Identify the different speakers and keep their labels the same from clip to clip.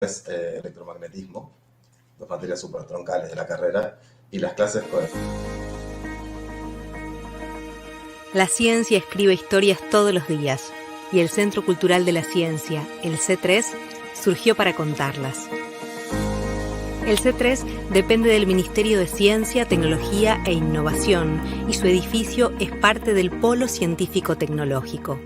Speaker 1: es electromagnetismo, dos materias super troncales de la carrera, y las clases pues...
Speaker 2: La ciencia escribe historias todos los días y el Centro Cultural de la Ciencia, el C3, surgió para contarlas. El C3 depende del Ministerio de Ciencia, Tecnología e Innovación y su edificio es parte del Polo Científico-Tecnológico.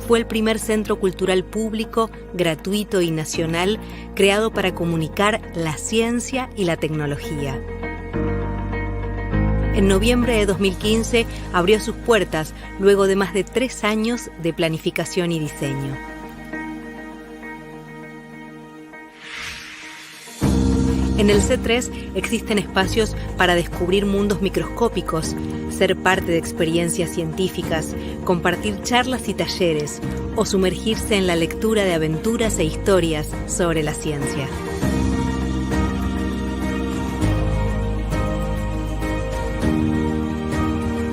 Speaker 2: Fue el primer centro cultural público, gratuito y nacional creado para comunicar la ciencia y la tecnología. En noviembre de 2015 abrió sus puertas luego de más de 3 años de planificación y diseño. En el C3 existen espacios para descubrir mundos microscópicos, ser parte de experiencias científicas, compartir charlas y talleres o sumergirse en la lectura de aventuras e historias sobre la ciencia.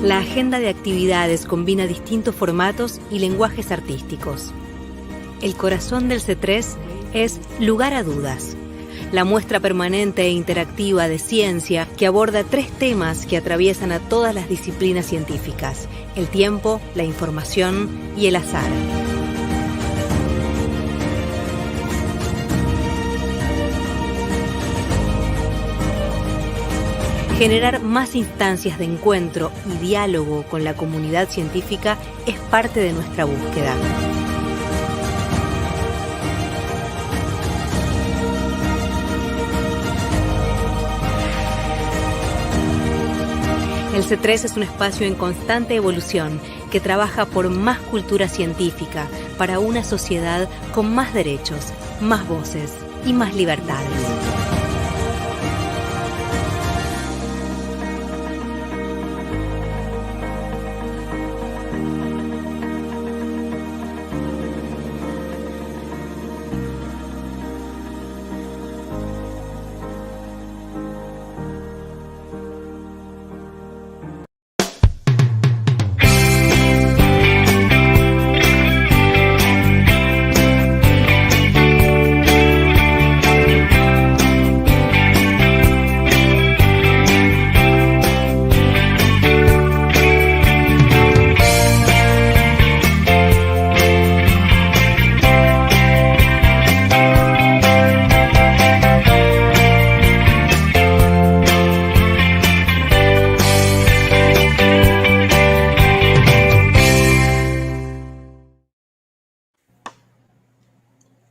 Speaker 2: La agenda de actividades combina distintos formatos y lenguajes artísticos. El corazón del C3 es Lugar a Dudas, la muestra permanente e interactiva de ciencia que aborda 3 temas que atraviesan a todas las disciplinas científicas: el tiempo, la información y el azar. Generar más instancias de encuentro y diálogo con la comunidad científica es parte de nuestra búsqueda. El C3 es un espacio en constante evolución que trabaja por más cultura científica para una sociedad con más derechos, más voces y más libertades.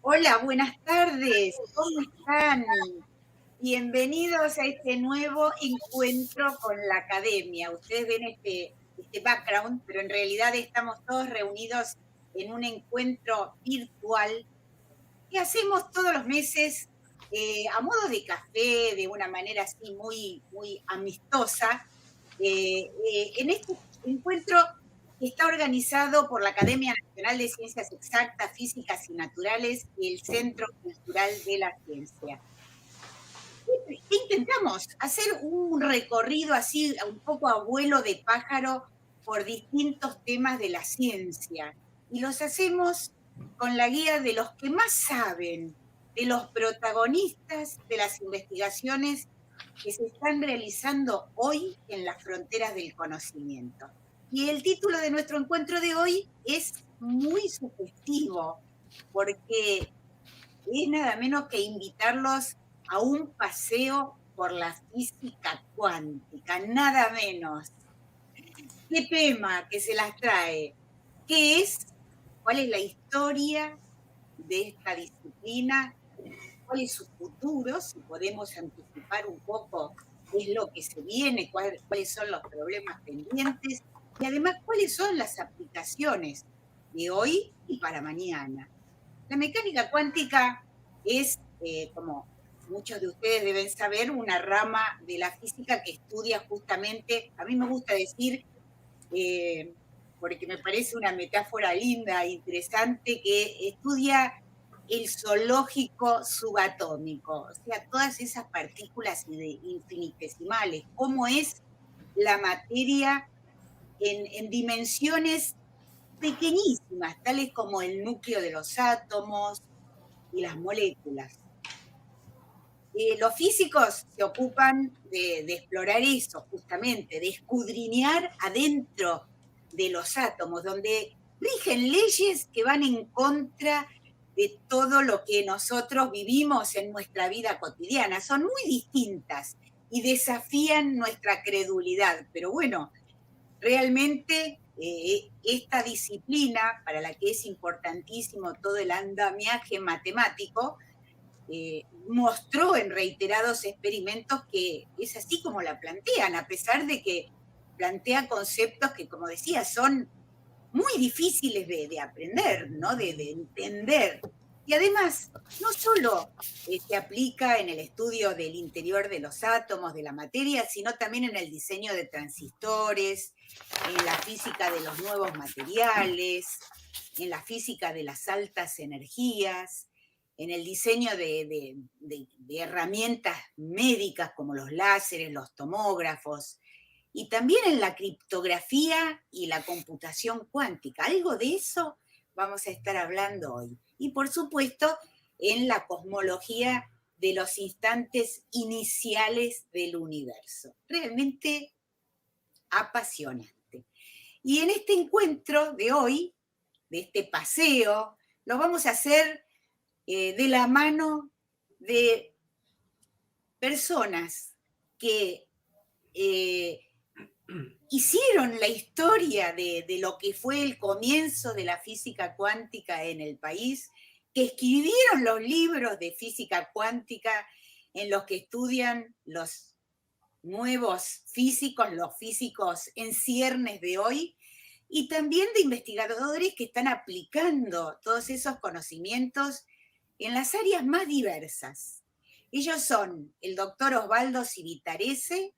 Speaker 3: Hola, buenas tardes, ¿cómo están? Bienvenidos a este nuevo encuentro con la academia. Ustedes ven este background, pero en realidad estamos todos reunidos en un encuentro virtual que hacemos todos los meses a modo de café, de una manera así muy, muy amistosa. En este encuentro está organizado por la Academia Nacional de Ciencias Exactas, Físicas y Naturales y el Centro Cultural de la Ciencia. Intentamos hacer un recorrido así, un poco a vuelo de pájaro, por distintos temas de la ciencia. Y los hacemos con la guía de los que más saben, de los protagonistas de las investigaciones que se están realizando hoy en las fronteras del conocimiento. Y el título de nuestro encuentro de hoy es muy sugestivo, porque es nada menos que invitarlos a un paseo por la física cuántica, nada menos. ¿Qué tema que se las trae? ¿Qué es? ¿Cuál es la historia de esta disciplina? ¿Cuál es su futuro? Si podemos anticipar un poco qué es lo que se viene, cuáles son los problemas pendientes y además cuáles son las aplicaciones de hoy y para mañana. La mecánica cuántica es, como muchos de ustedes deben saber, una rama de la física que estudia justamente, a mí me gusta decir, porque me parece una metáfora linda e interesante, que estudia el zoológico subatómico, o sea, todas esas partículas infinitesimales, cómo es la materia en dimensiones pequeñísimas, tales como el núcleo de los átomos y las moléculas. Los físicos se ocupan de explorar eso, justamente, de escudriñar adentro de los átomos, donde rigen leyes que van en contra de todo lo que nosotros vivimos en nuestra vida cotidiana. Son muy distintas y desafían nuestra credulidad. Pero bueno, realmente esta disciplina, para la que es importantísimo todo el andamiaje matemático, mostró en reiterados experimentos que es así como la plantean, a pesar de que plantea conceptos que, como decía, son muy difíciles de aprender, ¿no? De entender. Y además, no solo se aplica en el estudio del interior de los átomos, de la materia, sino también en el diseño de transistores, en la física de los nuevos materiales, en la física de las altas energías, en el diseño de herramientas médicas como los láseres, los tomógrafos, y también en la criptografía y la computación cuántica. Algo de eso vamos a estar hablando hoy. Y por supuesto, en la cosmología de los instantes iniciales del universo. Realmente apasionante. Y en este encuentro de hoy, de este paseo, lo vamos a hacer de la mano de personas que hicieron la historia de lo que fue el comienzo de la física cuántica en el país, que escribieron los libros de física cuántica en los que estudian los nuevos físicos, los físicos en ciernes de hoy, y también de investigadores que están aplicando todos esos conocimientos en las áreas más diversas. Ellos son el doctor Osvaldo Civitarese,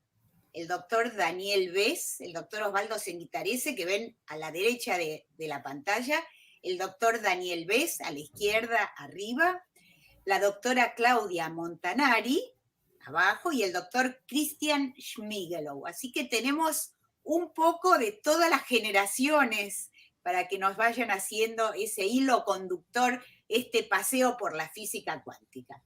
Speaker 3: el doctor Daniel Bes, el doctor Osvaldo Civitarese, que ven a la derecha de la pantalla, el doctor Daniel Bes, a la izquierda arriba, la doctora Claudia Montanari, abajo, y el doctor Christian Schmigelow. Así que tenemos un poco de todas las generaciones para que nos vayan haciendo ese hilo conductor, este paseo por la física cuántica.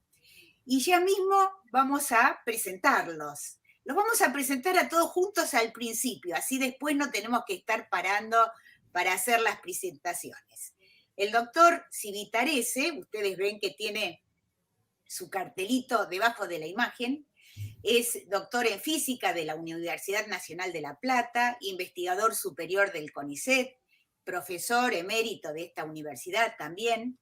Speaker 3: Y ya mismo vamos a presentarlos. Los vamos a presentar a todos juntos al principio, así después no tenemos que estar parando para hacer las presentaciones. El doctor Civitarese, ustedes ven que tiene su cartelito debajo de la imagen, es doctor en física de la Universidad Nacional de La Plata, investigador superior del CONICET, profesor emérito de esta universidad también,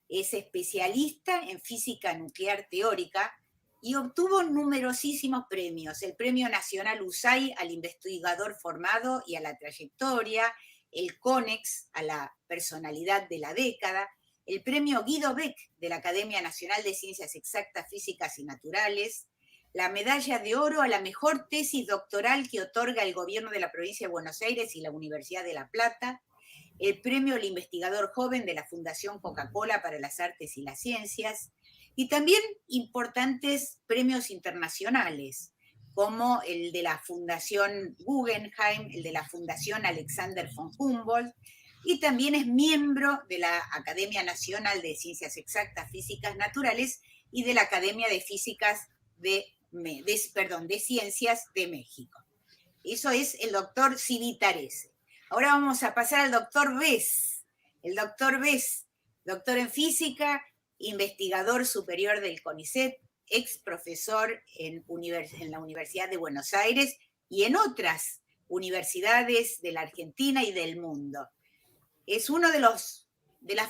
Speaker 3: es especialista en física nuclear teórica y obtuvo numerosísimos premios: el Premio Nacional USAID al investigador formado y a la trayectoria, el CONEX a la personalidad de la década, el Premio Guido Beck de la Academia Nacional de Ciencias Exactas, Físicas y Naturales, la Medalla de Oro a la mejor tesis doctoral que otorga el Gobierno de la Provincia de Buenos Aires y la Universidad de La Plata, el Premio al Investigador Joven de la Fundación Coca-Cola para las Artes y las Ciencias, y también importantes premios internacionales, como el de la Fundación Guggenheim, el de la Fundación Alexander von Humboldt, y también es miembro de la Academia Nacional de Ciencias Exactas, Físicas Naturales y de la Academia de Físicas de Ciencias de México. Eso es el doctor Civitarese. Ahora vamos a pasar al doctor Bes. El doctor Bes, doctor en física, investigador superior del CONICET, ex profesor en la Universidad de Buenos Aires y en otras universidades de la Argentina y del mundo. Es uno de las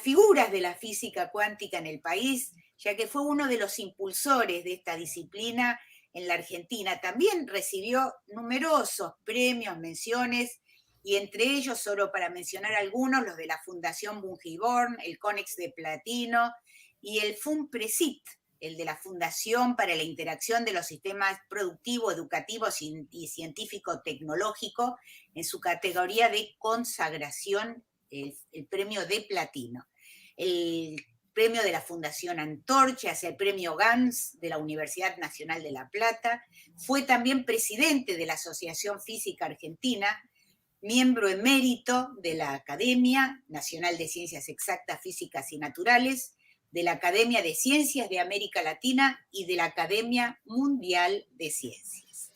Speaker 3: figuras de la física cuántica en el país, ya que fue uno de los impulsores de esta disciplina en la Argentina. También recibió numerosos premios, menciones, y entre ellos, solo para mencionar algunos, los de la Fundación Bungeborn, el CONEX de Platino y el FUNPRESIT, el de la Fundación para la Interacción de los Sistemas Productivo, Educativo y Científico-Tecnológico, en su categoría de consagración, el premio de platino. El premio de la Fundación Antorcha, el premio Gans de la Universidad Nacional de La Plata. Fue también presidente de la Asociación Física Argentina, miembro emérito de la Academia Nacional de Ciencias Exactas, Físicas y Naturales, de la Academia de Ciencias de América Latina y de la Academia Mundial de Ciencias.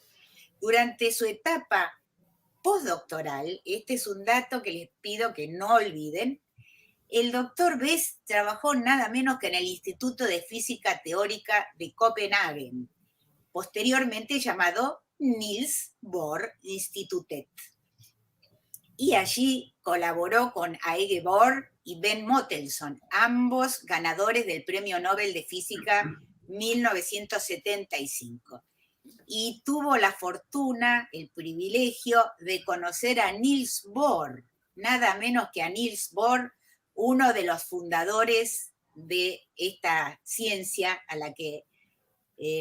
Speaker 3: Durante su etapa postdoctoral, este es un dato que les pido que no olviden, el doctor Bess trabajó nada menos que en el Instituto de Física Teórica de Copenhague, posteriormente llamado Niels Bohr Institutet. Y allí colaboró con Aage Bohr y Ben Mottelson, ambos ganadores del Premio Nobel de Física 1975. Y tuvo la fortuna, el privilegio de conocer a Niels Bohr, nada menos que a Niels Bohr, uno de los fundadores de esta ciencia a la que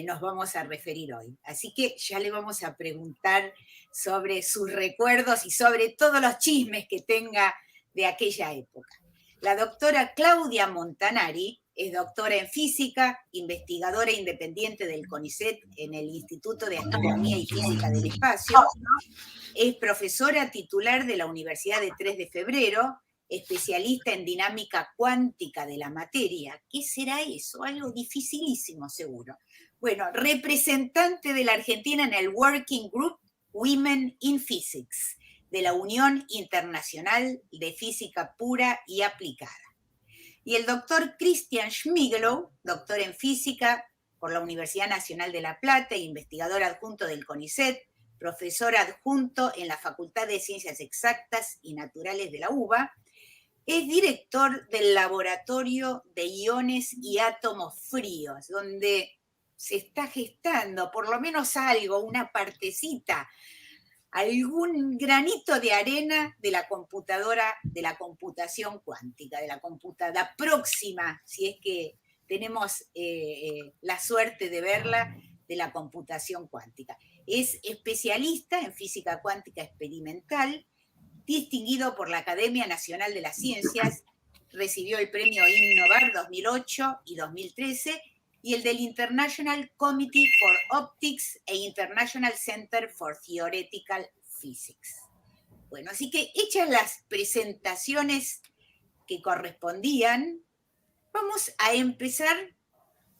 Speaker 3: nos vamos a referir hoy. Así que ya le vamos a preguntar sobre sus recuerdos y sobre todos los chismes que tenga de aquella época. La doctora Claudia Montanari es doctora en física, investigadora independiente del CONICET en el Instituto de Astronomía y Física del Espacio, es profesora titular de la Universidad de 3 de Febrero, especialista en dinámica cuántica de la materia. ¿Qué será eso? Algo dificilísimo, seguro. Bueno, representante de la Argentina en el Working Group Women in Physics, de la Unión Internacional de Física Pura y Aplicada. Y el doctor Christian Schmiegelow, doctor en física por la Universidad Nacional de La Plata e investigador adjunto del CONICET, profesor adjunto en la Facultad de Ciencias Exactas y Naturales de la UBA, es director del Laboratorio de Iones y Átomos Fríos, donde se está gestando por lo menos algo, una partecita, algún granito de arena de la computadora, de la computación cuántica, de la computadora próxima, si es que tenemos la suerte de verla, de la computación cuántica. Es especialista en física cuántica experimental, distinguido por la Academia Nacional de las Ciencias, recibió el premio Innovar 2008 y 2013 y el del International Committee for Optics e International Center for Theoretical Physics. Bueno, así que hechas las presentaciones que correspondían, vamos a empezar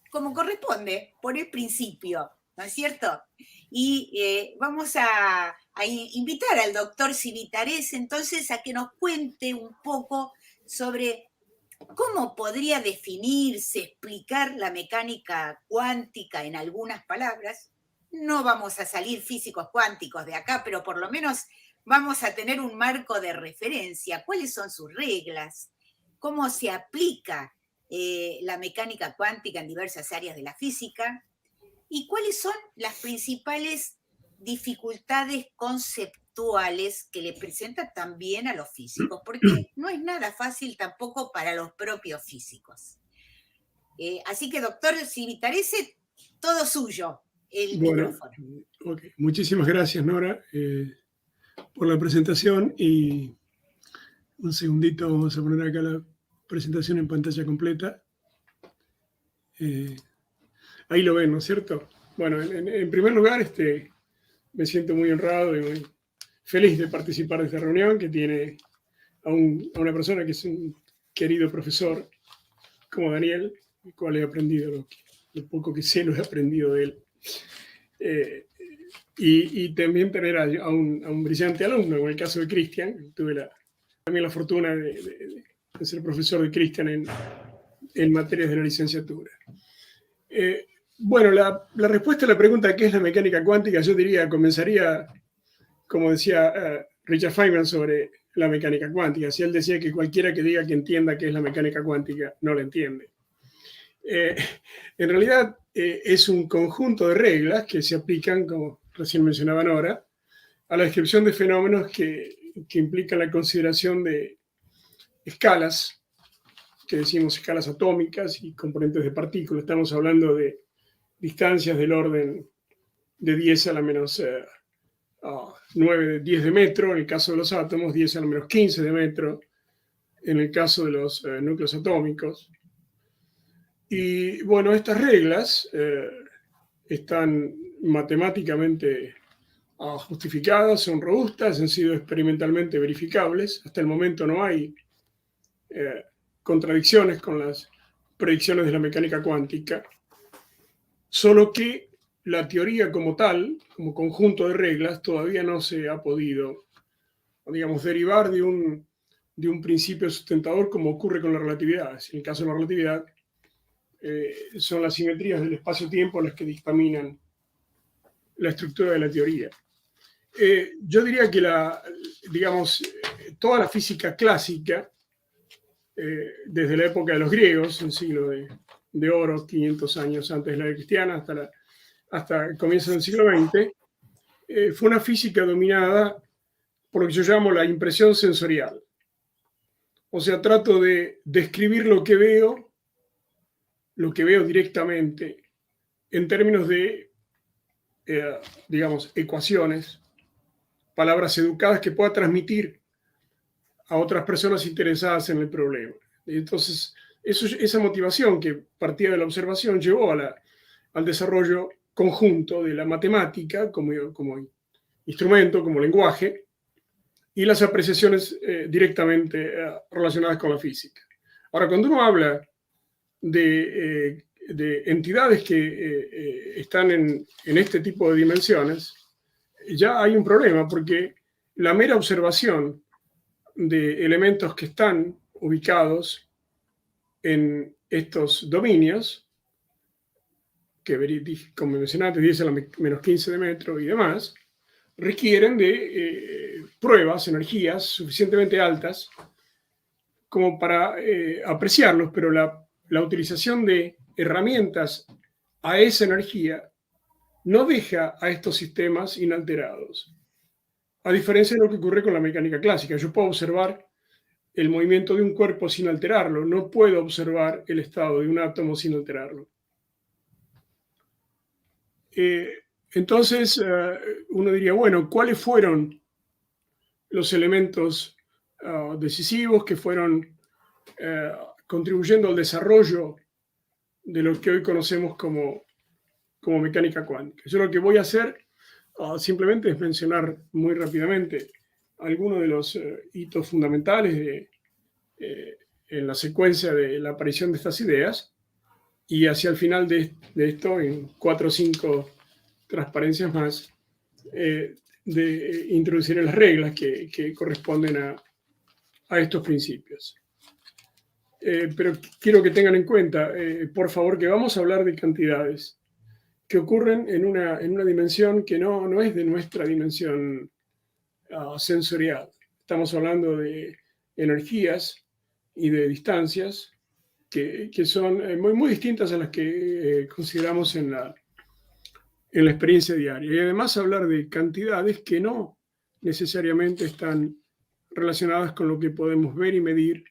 Speaker 3: como corresponde, por el principio, ¿no es cierto? Y vamos a invitar al doctor Civitares entonces a que nos cuente un poco sobre cómo podría definirse, explicar la mecánica cuántica en algunas palabras. No vamos a salir físicos cuánticos de acá, pero por lo menos vamos a tener un marco de referencia. ¿Cuáles son sus reglas? ¿Cómo se aplica la mecánica cuántica en diversas áreas de la física? ¿Y cuáles son las principales dificultades conceptuales que le presenta también a los físicos? Porque no es nada fácil tampoco para los propios físicos. Así que, doctor Civitarese, todo suyo, el micrófono.
Speaker 4: Okay. Muchísimas gracias, Nora, por la presentación. Y un segundito, vamos a poner acá la presentación en pantalla completa. Ahí lo ven, ¿no es cierto? Bueno, en primer lugar, me siento muy honrado y muy feliz de participar de esta reunión que tiene a una persona que es un querido profesor como Daniel, el cual he aprendido lo poco que sé, lo he aprendido de él. Y también tener a un brillante alumno, en el caso de Christian. Tuve también la fortuna de ser profesor de Christian en materias de la licenciatura. Bueno, la respuesta a la pregunta ¿qué es la mecánica cuántica? Yo diría, comenzaría, como decía Richard Feynman sobre la mecánica cuántica. Si él decía que cualquiera que diga que entienda qué es la mecánica cuántica no la entiende. En realidad es un conjunto de reglas que se aplican, como recién mencionaba Nora, a la descripción de fenómenos que implican la consideración de escalas, que decimos escalas atómicas y componentes de partículas. Estamos hablando de distancias del orden de 10 a la menos 9, 10 de metro, en el caso de los átomos, 10 a la menos 15 de metro, en el caso de los núcleos atómicos. Y bueno, estas reglas están matemáticamente justificadas, son robustas, han sido experimentalmente verificables. Hasta el momento no hay contradicciones con las predicciones de la mecánica cuántica, solo que la teoría como tal, como conjunto de reglas, todavía no se ha podido, digamos, derivar de un principio sustentador como ocurre con la relatividad. En el caso de la relatividad, son las simetrías del espacio-tiempo las que dictaminan la estructura de la teoría. Yo diría que toda la física clásica, desde la época de los griegos, el siglo de oro, 500 años antes de la era cristiana, hasta el comienzo del siglo XX, fue una física dominada por lo que yo llamo la impresión sensorial. O sea, trato de describir lo que veo directamente, en términos de, digamos, ecuaciones, palabras educadas que pueda transmitir a otras personas interesadas en el problema. Entonces, esa motivación que partía de la observación llevó al desarrollo conjunto de la matemática como instrumento, como lenguaje, y las apreciaciones directamente relacionadas con la física. Ahora, cuando uno habla de entidades que están en este tipo de dimensiones, ya hay un problema, porque la mera observación de elementos que están ubicados en estos dominios, que como mencioné antes, 10 a la menos 15 de metro y demás, requieren de pruebas, energías suficientemente altas como para apreciarlos, pero la utilización de herramientas a esa energía no deja a estos sistemas inalterados. A diferencia de lo que ocurre con la mecánica clásica, yo puedo observar el movimiento de un cuerpo sin alterarlo, no puedo observar el estado de un átomo sin alterarlo. Entonces, uno diría, bueno, ¿cuáles fueron los elementos decisivos que fueron contribuyendo al desarrollo de lo que hoy conocemos como mecánica cuántica? Yo lo que voy a hacer simplemente es mencionar muy rápidamente algunos de los hitos fundamentales en la secuencia de la aparición de estas ideas, y hacia el final de esto, en 4 o 5 transparencias más, de introducir las reglas que corresponden a estos principios. Pero quiero que tengan en cuenta, por favor, que vamos a hablar de cantidades que ocurren en una dimensión que no es de nuestra dimensión sensorial. Estamos hablando de energías y de distancias que son muy distintas a las que consideramos en la experiencia diaria. Y además hablar de cantidades que no necesariamente están relacionadas con lo que podemos ver y medir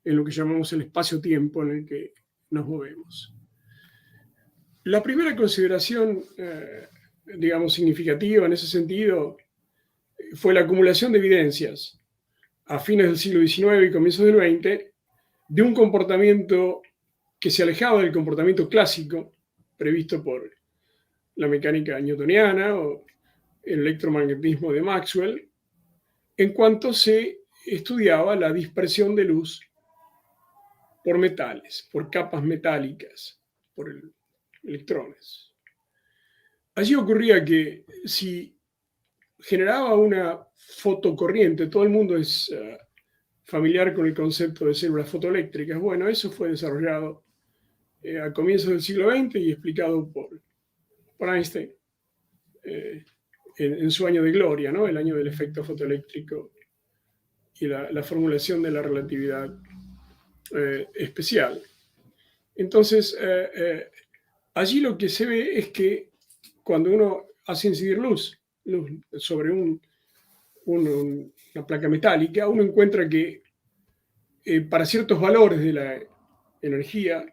Speaker 4: en lo que llamamos el espacio-tiempo en el que nos movemos. La primera consideración, digamos, significativa en ese sentido fue la acumulación de evidencias a fines del siglo XIX y comienzos del XX de un comportamiento que se alejaba del comportamiento clásico previsto por la mecánica newtoniana o el electromagnetismo de Maxwell, en cuanto se estudiaba la dispersión de luz por metales, por capas metálicas, por electrones. Allí ocurría que si generaba una fotocorriente, todo el mundo es familiar con el concepto de células fotoeléctricas. Bueno, eso fue desarrollado a comienzos del siglo XX y explicado por Einstein en su año de gloria, ¿no? El año del efecto fotoeléctrico y la formulación de la relatividad especial. Entonces, allí lo que se ve es que cuando uno hace incidir luz sobre una placa metálica, uno encuentra que para ciertos valores de la energía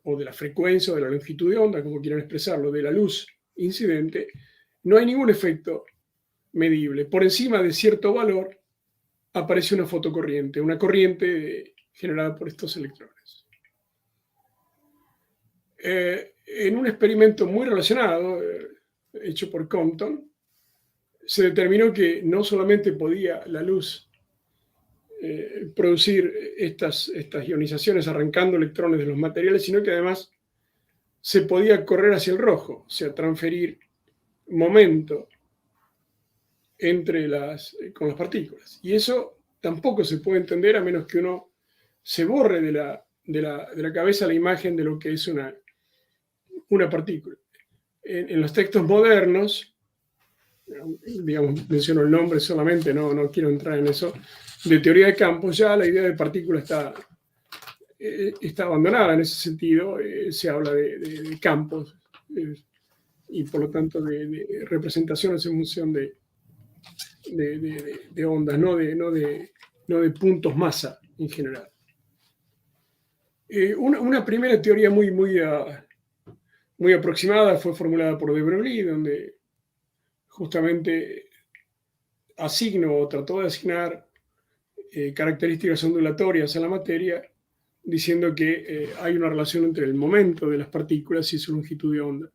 Speaker 4: o de la frecuencia o de la longitud de onda, como quieran expresarlo, de la luz incidente, no hay ningún efecto medible. Por encima de cierto valor aparece una fotocorriente, una corriente generada por estos electrones. En un experimento muy relacionado, hecho por Compton, se determinó que no solamente podía la luz producir estas ionizaciones arrancando electrones de los materiales, sino que además se podía correr hacia el rojo, o sea, transferir momento con las partículas. Y eso tampoco se puede entender a menos que uno se borre de la cabeza la imagen de lo que es una partícula. En los textos modernos, digamos, menciono el nombre solamente, no quiero entrar en eso, de teoría de campos, ya la idea de partícula está abandonada en ese sentido. Se habla de campos y por lo tanto de representaciones en función de ondas, no de puntos masa en general. Una primera teoría muy aproximada fue formulada por de Broglie, donde justamente trató de asignar características ondulatorias a la materia, diciendo que hay una relación entre el momento de las partículas y su longitud de onda.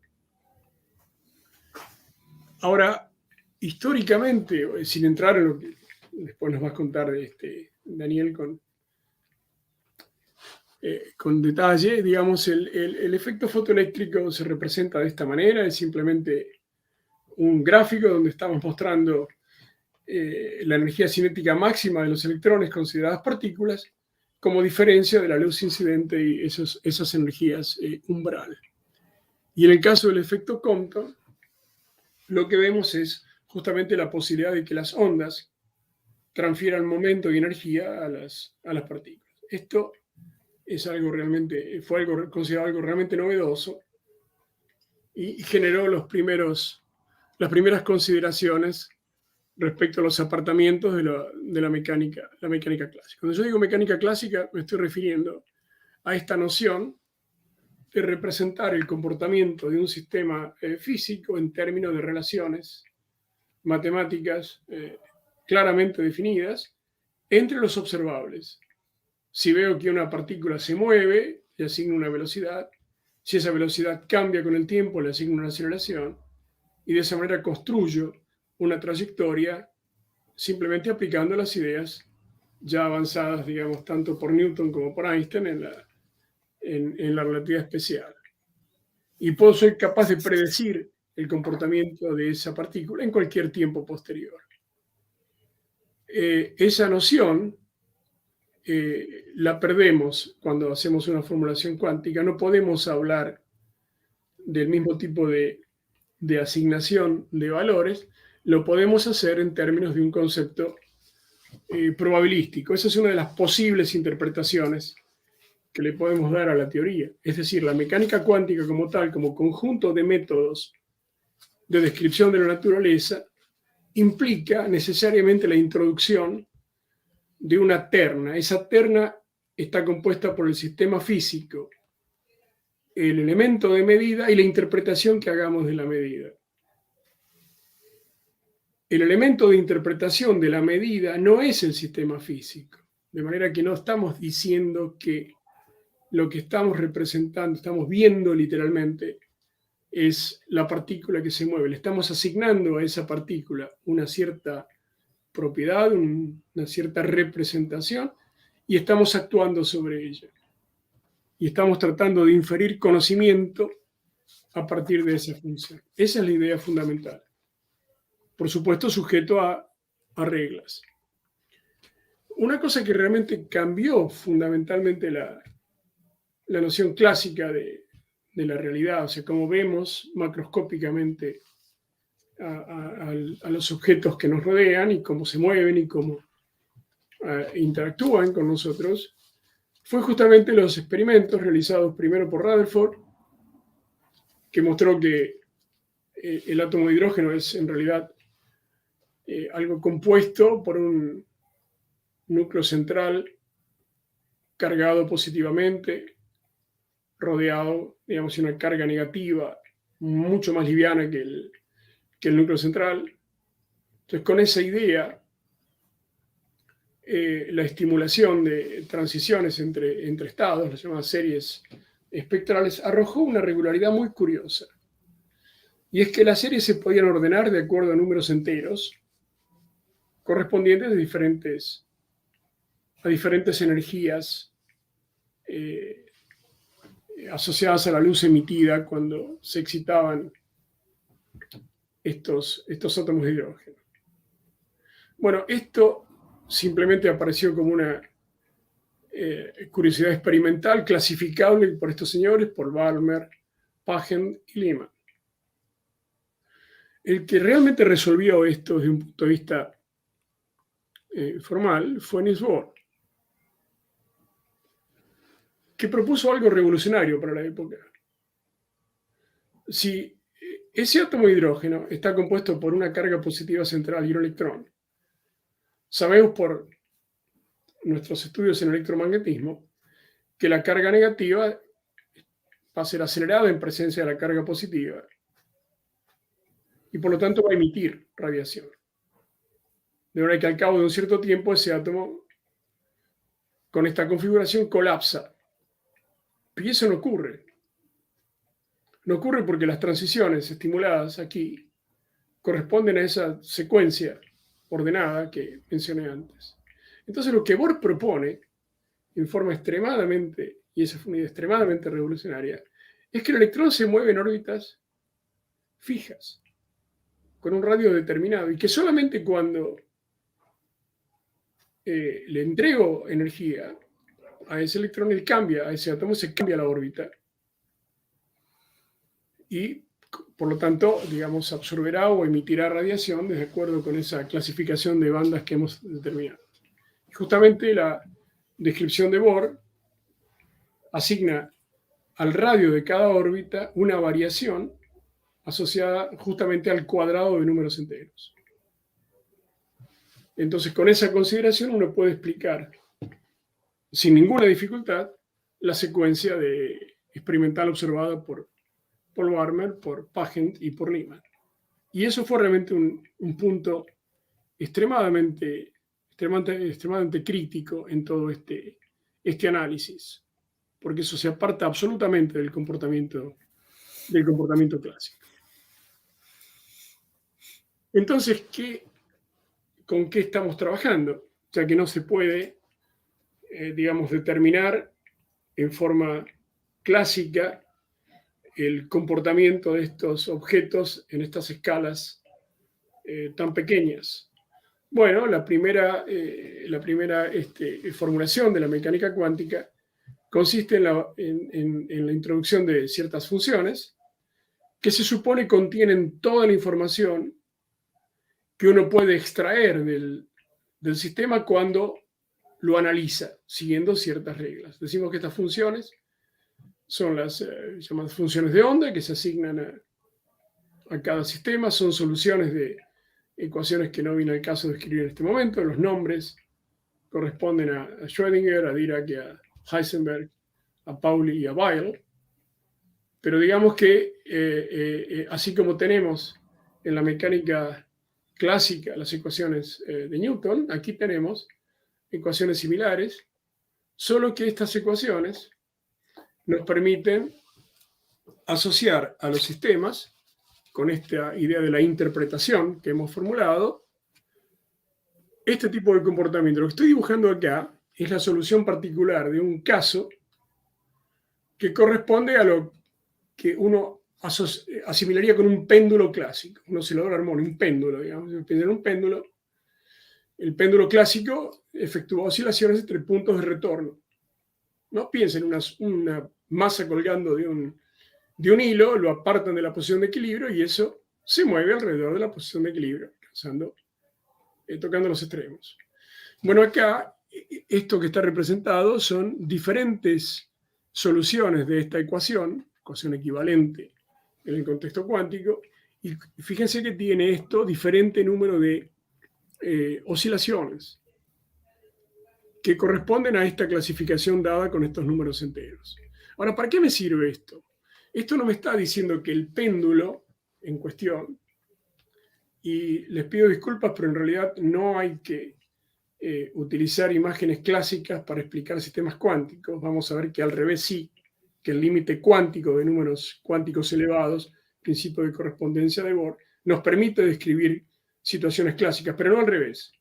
Speaker 4: Ahora, históricamente, sin entrar en lo que después nos va a contar Daniel con detalle, digamos, el efecto fotoeléctrico se representa de esta manera. Es simplemente un gráfico donde estamos mostrando la energía cinética máxima de los electrones consideradas partículas como diferencia de la luz incidente y esas energías umbral. Y en el caso del efecto Compton, lo que vemos es justamente la posibilidad de que las ondas transfieran momento y energía a las partículas. Esto fue considerado algo realmente novedoso y generó las primeras consideraciones respecto a los apartamientos de la mecánica clásica. Cuando yo digo mecánica clásica, me estoy refiriendo a esta noción de representar el comportamiento de un sistema físico en términos de relaciones matemáticas claramente definidas entre los observables. Si veo que una partícula se mueve, le asigno una velocidad. Si esa velocidad cambia con el tiempo, le asigno una aceleración. Y de esa manera construyo una trayectoria simplemente aplicando las ideas ya avanzadas, digamos, tanto por Newton como por Einstein en la relatividad especial. Y puedo ser capaz de predecir el comportamiento de esa partícula en cualquier tiempo posterior. Esa noción la perdemos cuando hacemos una formulación cuántica. No podemos hablar del mismo tipo de asignación de valores. Lo podemos hacer en términos de un concepto probabilístico. Esa es una de las posibles interpretaciones que le podemos dar a la teoría. Es decir, la mecánica cuántica como tal, como conjunto de métodos de descripción de la naturaleza, implica necesariamente la introducción de una terna. Esa terna está compuesta por el sistema físico, el elemento de medida y la interpretación que hagamos de la medida. El elemento de interpretación de la medida no es el sistema físico, de manera que no estamos diciendo que lo que estamos representando, estamos viendo literalmente, es la partícula que se mueve. Le estamos asignando a esa partícula una cierta propiedad, una cierta representación, y estamos actuando sobre ella. Y estamos tratando de inferir conocimiento a partir de esa función. Esa es la idea fundamental. Por supuesto, sujeto a reglas. Una cosa que realmente cambió fundamentalmente la noción clásica de la realidad, o sea, cómo vemos macroscópicamente a los objetos que nos rodean y cómo se mueven y cómo interactúan con nosotros, fue justamente los experimentos realizados primero por Rutherford, que mostró que el átomo de hidrógeno es en realidad algo compuesto por un núcleo central cargado positivamente, rodeado, digamos, de una carga negativa mucho más liviana que el núcleo central. Entonces, con esa idea, la estimulación de transiciones entre estados, las llamadas series espectrales, arrojó una regularidad muy curiosa. Y es que las series se podían ordenar de acuerdo a números enteros correspondientes de diferentes a diferentes energías asociadas a la luz emitida cuando se excitaban estos átomos de hidrógeno. Bueno, esto simplemente apareció como una curiosidad experimental clasificable por estos señores, por Balmer, Pagent y Lyman. El que realmente resolvió esto desde un punto de vista formal fue Niels Bohr, que propuso algo revolucionario para la época. Si ese átomo de hidrógeno está compuesto por una carga positiva central y un electrón, sabemos por nuestros estudios en electromagnetismo que la carga negativa va a ser acelerada en presencia de la carga positiva y por lo tanto va a emitir radiación. De manera que al cabo de un cierto tiempo ese átomo con esta configuración colapsa. Y eso no ocurre. No ocurre porque las transiciones estimuladas aquí corresponden a esa secuencia ordenada que mencioné antes. Entonces lo que Bohr propone, en forma extremadamente, y esa fue una idea extremadamente revolucionaria, es que el electrón se mueve en órbitas fijas, con un radio determinado, y que solamente cuando le entrego energía a ese electrón, él cambia, a ese átomo se cambia la órbita. Y por lo tanto, digamos, absorberá o emitirá radiación de acuerdo con esa clasificación de bandas que hemos determinado. Y justamente la descripción de Bohr asigna al radio de cada órbita una variación asociada justamente al cuadrado de números enteros. Entonces, con esa consideración uno puede explicar sin ninguna dificultad la secuencia experimental observada por Balmer, por Pagent y por Lyman. Y eso fue realmente un punto extremadamente crítico en todo este análisis, porque eso se aparta absolutamente del comportamiento clásico. Entonces, ¿con qué estamos trabajando? Ya que no se puede, digamos, determinar en forma clásica el comportamiento de estos objetos en estas escalas tan pequeñas. Bueno, la primera formulación de la mecánica cuántica consiste en la introducción de ciertas funciones que se supone contienen toda la información que uno puede extraer del sistema cuando lo analiza, siguiendo ciertas reglas. Decimos que estas funciones son las llamadas funciones de onda que se asignan a cada sistema, son soluciones de ecuaciones que no viene al caso de escribir en este momento. Los nombres corresponden a Schrödinger, a Dirac, a Heisenberg, a Pauli y a Weyl. Pero digamos que así como tenemos en la mecánica clásica las ecuaciones de Newton, aquí tenemos ecuaciones similares, solo que estas ecuaciones nos permiten asociar a los sistemas con esta idea de la interpretación que hemos formulado, este tipo de comportamiento. Lo que estoy dibujando acá es la solución particular de un caso que corresponde a lo que uno asimilaría con un péndulo clásico, un oscilador armónico, un péndulo, digamos. Un péndulo, el péndulo clásico efectúa oscilaciones entre puntos de retorno. ¿No? Piensen en una masa colgando de un hilo, lo apartan de la posición de equilibrio y eso se mueve alrededor de la posición de equilibrio, tocando los extremos. Bueno, acá esto que está representado son diferentes soluciones de esta ecuación equivalente en el contexto cuántico, y fíjense que tiene esto diferente número de oscilaciones que corresponden a esta clasificación dada con estos números enteros. Ahora, ¿para qué me sirve esto? Esto no me está diciendo que el péndulo en cuestión, y les pido disculpas, pero en realidad no hay que utilizar imágenes clásicas para explicar sistemas cuánticos. Vamos a ver que al revés sí, que el límite cuántico de números cuánticos elevados, principio de correspondencia de Bohr, nos permite describir situaciones clásicas, pero no al revés.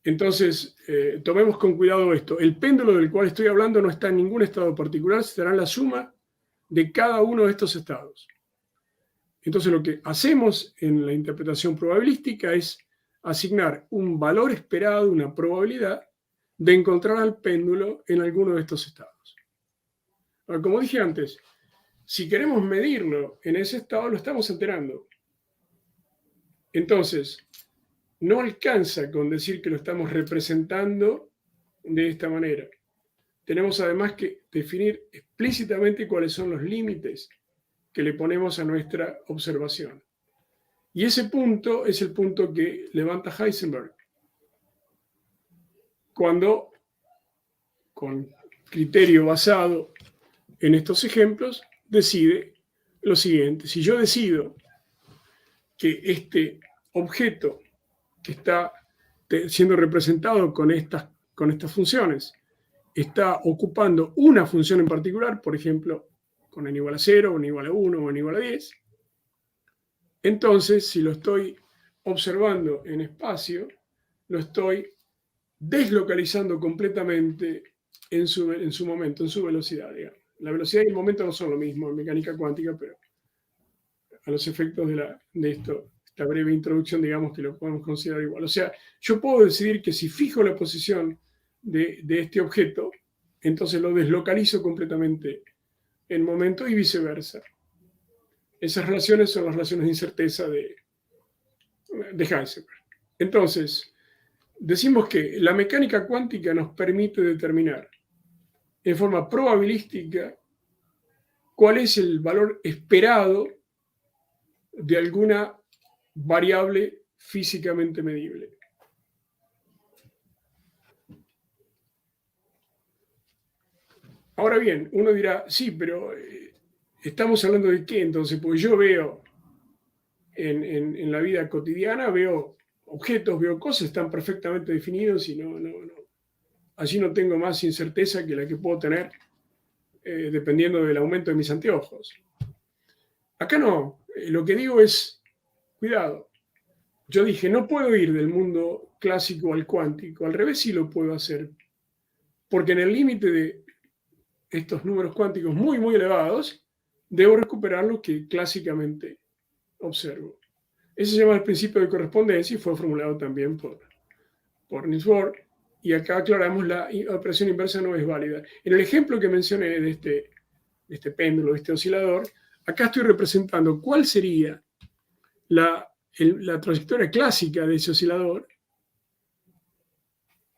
Speaker 4: Entonces, tomemos con cuidado esto. El péndulo del cual estoy hablando no está en ningún estado particular, será la suma de cada uno de estos estados. Entonces, lo que hacemos en la interpretación probabilística es asignar un valor esperado, una probabilidad de encontrar al péndulo en alguno de estos estados. Ahora, como dije antes, si queremos medirlo en ese estado, lo estamos alterando. Entonces, no alcanza con decir que lo estamos representando de esta manera. Tenemos además que definir explícitamente cuáles son los límites que le ponemos a nuestra observación. Y ese punto es el punto que levanta Heisenberg, cuando, con criterio basado en estos ejemplos, decide lo siguiente: si yo decido que este objeto que está siendo representado con estas funciones está ocupando una función en particular, por ejemplo, con n igual a 0, o n igual a 1, o n igual a 10, entonces, si lo estoy observando en espacio, lo estoy deslocalizando completamente en su momento, en su velocidad, digamos. La velocidad y el momento no son lo mismo en mecánica cuántica, pero a los efectos de esta breve introducción, digamos que lo podemos considerar igual. O sea, yo puedo decidir que si fijo la posición de este objeto, entonces lo deslocalizo completamente en momento y viceversa. Esas relaciones son las relaciones de incerteza de Heisenberg. Entonces, decimos que la mecánica cuántica nos permite determinar en forma probabilística cuál es el valor esperado de alguna variable físicamente medible. Ahora bien, uno dirá, sí, pero ¿estamos hablando de qué entonces? Porque yo veo en la vida cotidiana, veo objetos, veo cosas, están perfectamente definidos y allí no tengo más incerteza que la que puedo tener dependiendo del aumento de mis anteojos. Acá no, lo que digo es, cuidado, yo dije, no puedo ir del mundo clásico al cuántico, al revés sí lo puedo hacer, porque en el límite de estos números cuánticos muy, muy elevados, debo recuperar lo que clásicamente observo. Ese se llama el principio de correspondencia y fue formulado también por Niels Bohr, y acá aclaramos la operación inversa no es válida. En el ejemplo que mencioné de este péndulo, de este oscilador, acá estoy representando cuál sería la trayectoria clásica de ese oscilador,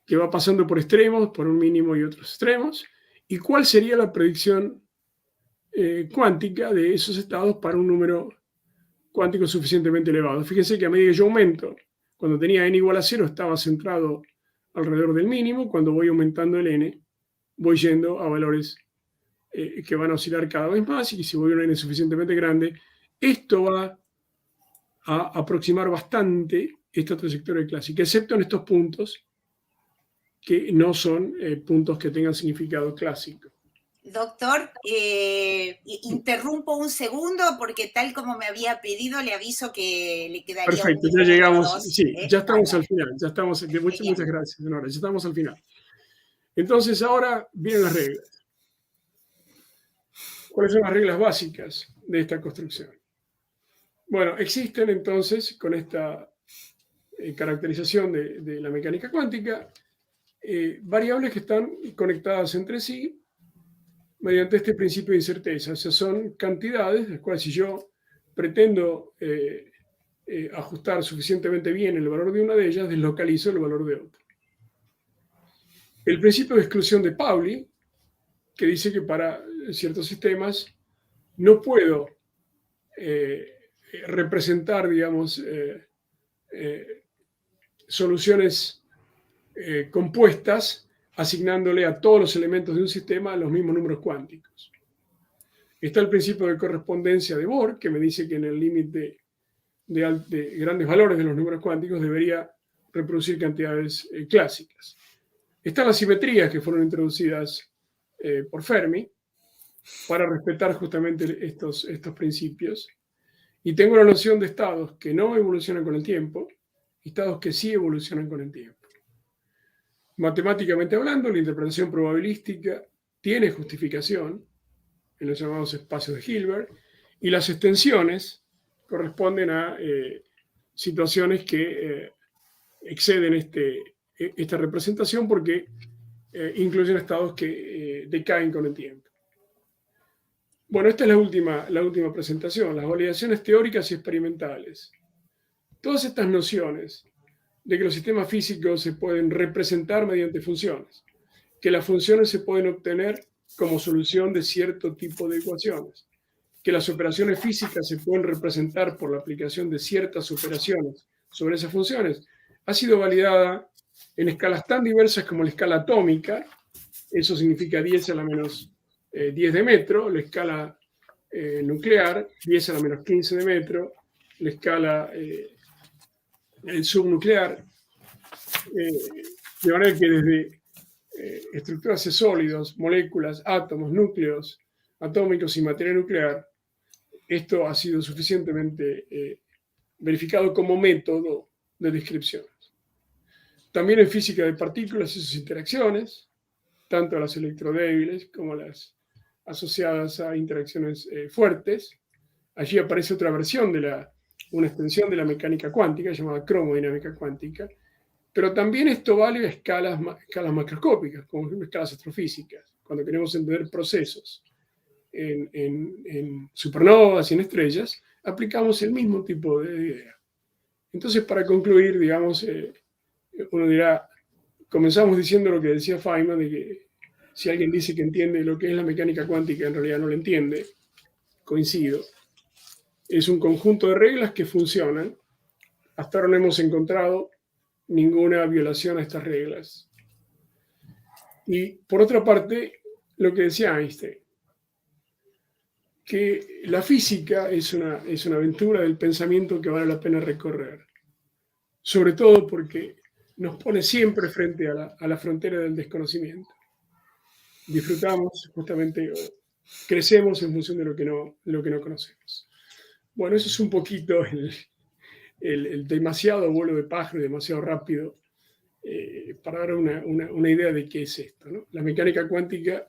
Speaker 4: que va pasando por extremos, por un mínimo y otros extremos, y cuál sería la predicción cuántica de esos estados para un número cuántico suficientemente elevado. Fíjense que a medida que yo aumento, cuando tenía n igual a 0 estaba centrado alrededor del mínimo, cuando voy aumentando el n, voy yendo a valores que van a oscilar cada vez más, y si voy a un n suficientemente grande, esto va a aproximar bastante esta trayectoria clásica, excepto en estos puntos que no son puntos que tengan significado clásico.
Speaker 3: Doctor, interrumpo un segundo porque tal como me había pedido, le aviso que le quedaría
Speaker 4: perfecto,
Speaker 3: un
Speaker 4: ya llegamos,
Speaker 3: dos,
Speaker 4: sí, ya estamos al final, ya estamos, muchas gracias, Nora, ya estamos al final. Entonces ahora vienen las reglas. ¿Cuáles son las reglas básicas de esta construcción? Bueno, existen entonces, con esta caracterización de la mecánica cuántica, variables que están conectadas entre sí mediante este principio de incerteza. O sea, son cantidades, las cuales si yo pretendo ajustar suficientemente bien el valor de una de ellas, deslocalizo el valor de otra. El principio de exclusión de Pauli, que dice que para ciertos sistemas no puedo representar, digamos, soluciones compuestas asignándole a todos los elementos de un sistema los mismos números cuánticos. Está el principio de correspondencia de Bohr, que me dice que en el límite de grandes valores de los números cuánticos debería reproducir cantidades clásicas. Están las simetrías que fueron introducidas por Fermi para respetar justamente estos principios. Y tengo la noción de estados que no evolucionan con el tiempo y estados que sí evolucionan con el tiempo. Matemáticamente hablando, la interpretación probabilística tiene justificación en los llamados espacios de Hilbert, y las extensiones corresponden a situaciones que exceden esta representación porque incluyen estados que decaen con el tiempo. Bueno, esta es la última presentación, las validaciones teóricas y experimentales. Todas estas nociones de que los sistemas físicos se pueden representar mediante funciones, que las funciones se pueden obtener como solución de cierto tipo de ecuaciones, que las operaciones físicas se pueden representar por la aplicación de ciertas operaciones sobre esas funciones, ha sido validada en escalas tan diversas como la escala atómica, eso significa 10 a la menos 10 de metro, la escala nuclear, 10 a la menos 15 de metro, la escala subnuclear, de manera que desde estructuras de sólidos, moléculas, átomos, núcleos atómicos y materia nuclear, esto ha sido suficientemente verificado como método de descripciones. También en física de partículas y sus interacciones, tanto las electrodébiles como las asociadas a interacciones fuertes. Allí aparece otra versión una extensión de la mecánica cuántica llamada cromodinámica cuántica, pero también esto vale a escalas macroscópicas, como escalas astrofísicas, cuando queremos entender procesos en supernovas y en estrellas, aplicamos el mismo tipo de idea. Entonces, para concluir, digamos, uno dirá, comenzamos diciendo lo que decía Feynman, de que si alguien dice que entiende lo que es la mecánica cuántica, en realidad no lo entiende. Coincido. Es un conjunto de reglas que funcionan. Hasta ahora no hemos encontrado ninguna violación a estas reglas. Y por otra parte, lo que decía Einstein, que la física es una aventura del pensamiento que vale la pena recorrer, sobre todo porque nos pone siempre frente a la frontera del desconocimiento. Disfrutamos, justamente, crecemos en función de lo que no conocemos. Bueno, eso es un poquito el demasiado vuelo de pájaro, demasiado rápido, para dar una idea de qué es esto, ¿no? La mecánica cuántica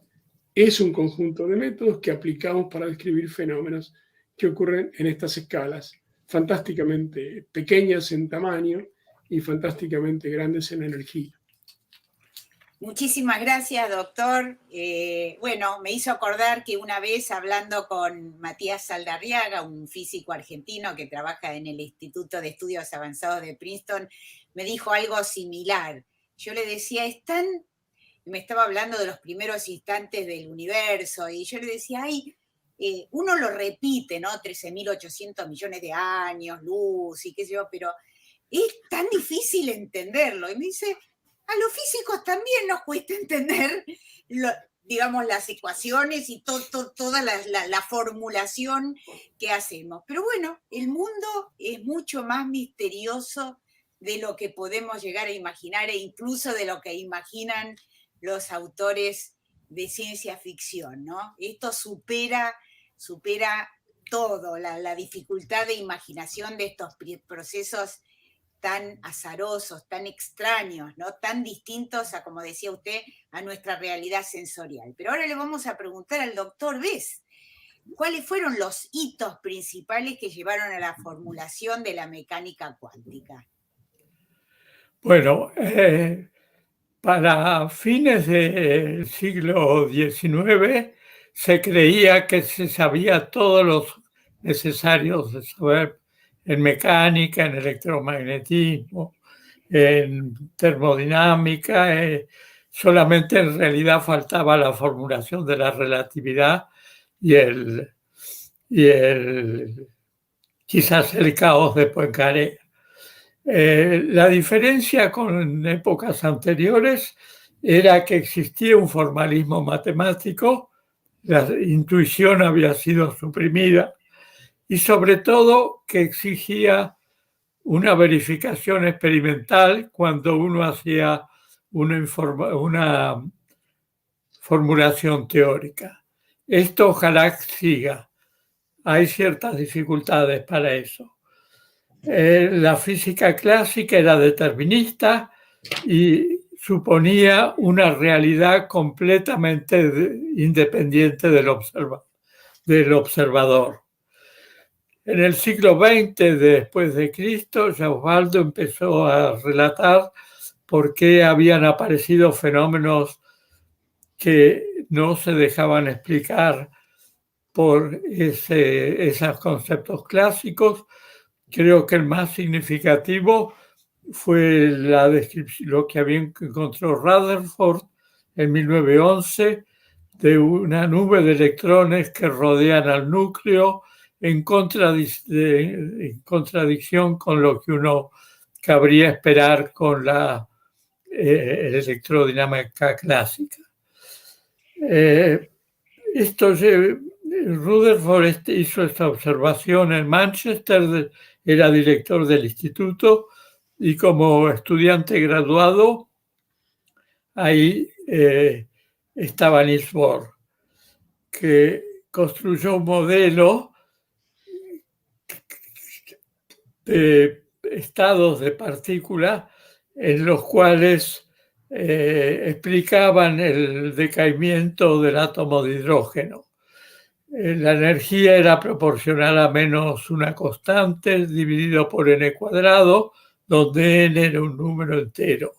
Speaker 4: es un conjunto de métodos que aplicamos para describir fenómenos que ocurren en estas escalas, fantásticamente pequeñas en tamaño y fantásticamente grandes en energía.
Speaker 3: Muchísimas gracias, doctor. Bueno, me hizo acordar que una vez hablando con Matías Saldarriaga, un físico argentino que trabaja en el Instituto de Estudios Avanzados de Princeton, me dijo algo similar. Yo le decía, me estaba hablando de los primeros instantes del universo, y yo le decía, uno lo repite, ¿no? 13.800 millones de años, luz, y qué sé yo, pero es tan difícil entenderlo. Y me dice, a los físicos también nos cuesta entender, digamos, las ecuaciones y toda la formulación que hacemos. Pero bueno, el mundo es mucho más misterioso de lo que podemos llegar a imaginar e incluso de lo que imaginan los autores de ciencia ficción, ¿no? Esto supera todo, la dificultad de imaginación de estos procesos tan azarosos, tan extraños, ¿no? Tan distintos a, como decía usted, a nuestra realidad sensorial. Pero ahora le vamos a preguntar al doctor Bess, ¿cuáles fueron los hitos principales que llevaron a la formulación de la mecánica cuántica?
Speaker 5: Bueno, para fines del siglo XIX se creía que se sabía todos los necesarios de saber en mecánica, en electromagnetismo, en termodinámica. Solamente en realidad faltaba la formulación de la relatividad y quizás el caos de Poincaré. La diferencia con épocas anteriores era que existía un formalismo matemático, la intuición había sido suprimida y sobre todo que exigía una verificación experimental cuando uno hacía una formulación teórica. Esto ojalá siga. Hay ciertas dificultades para eso. La física clásica era determinista y suponía una realidad completamente independiente del observador. En el siglo XX después de Cristo, Geoffaldo empezó a relatar por qué habían aparecido fenómenos que no se dejaban explicar por esos conceptos clásicos. Creo que el más significativo fue la descripción, lo que encontró Rutherford en 1911 de una nube de electrones que rodean al núcleo en contradicción con lo que uno cabría esperar con la electrodinámica clásica. Rutherford hizo esta observación en Manchester, era director del instituto, y como estudiante graduado, ahí estaba Niels Bohr, que construyó un modelo de estados de partículas en los cuales explicaban el decaimiento del átomo de hidrógeno. La energía era proporcional a menos una constante dividido por n cuadrado, donde n era un número entero.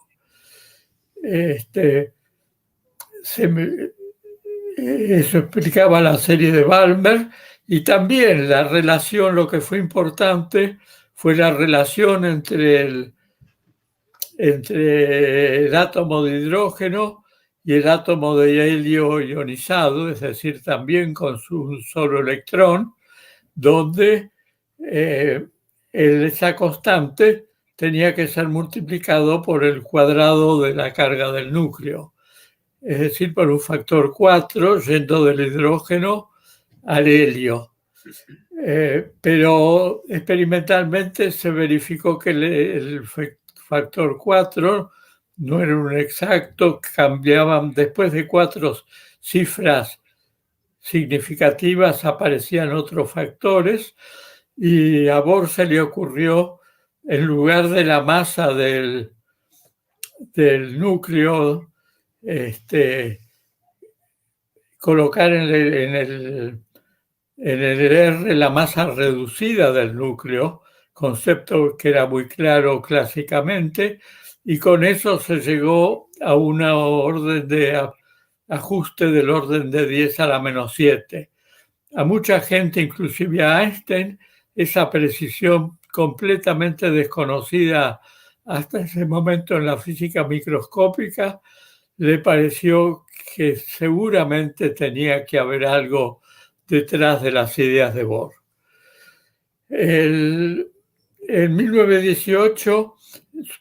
Speaker 5: Eso explicaba la serie de Balmer, y también la relación, lo que fue importante fue la relación entre el átomo de hidrógeno y el átomo de helio ionizado, es decir, también con un solo electrón, donde esa constante tenía que ser multiplicado por el cuadrado de la carga del núcleo, es decir, por un factor 4 yendo del hidrógeno al helio. Pero experimentalmente se verificó que el factor 4 no era un exacto, cambiaban después de 4 cifras significativas, aparecían otros factores, y a Bohr se le ocurrió, en lugar de la masa del núcleo, colocar en el R la masa reducida del núcleo, concepto que era muy claro clásicamente, y con eso se llegó a una orden de ajuste del orden de 10 a la menos 7. A mucha gente, inclusive a Einstein, esa precisión completamente desconocida hasta ese momento en la física microscópica, le pareció que seguramente tenía que haber algo detrás de las ideas de Bohr. En 1918,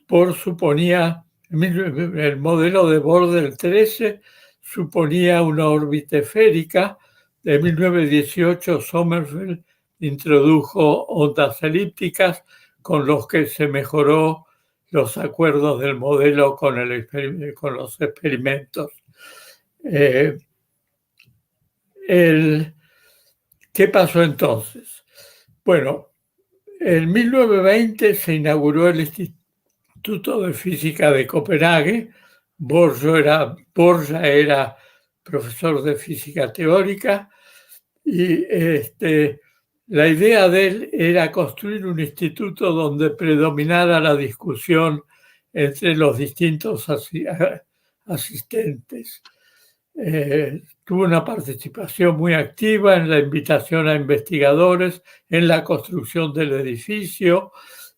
Speaker 5: Bohr suponía, el modelo de Bohr del 13 suponía una órbita esférica. En 1918, Sommerfeld introdujo ondas elípticas con los que se mejoró los acuerdos del modelo con los experimentos. ¿Qué pasó entonces? Bueno, en 1920 se inauguró el Instituto de Física de Copenhague. Bohr ya era profesor de física teórica, y la idea de él era construir un instituto donde predominara la discusión entre los distintos asistentes. Tuvo una participación muy activa en la invitación a investigadores, en la construcción del edificio,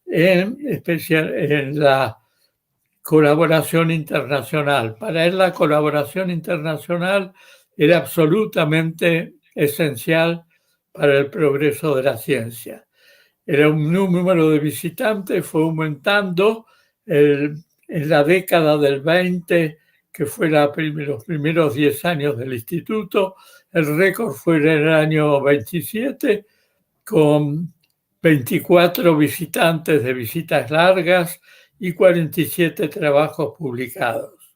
Speaker 5: en especial en la colaboración internacional. Para él la colaboración internacional era absolutamente esencial para el progreso de la ciencia. Era un número de visitantes, fue aumentando. En la década del 20, que fue los primeros 10 años del instituto, el récord fue en el año 27, con 24 visitantes de visitas largas y 47 trabajos publicados.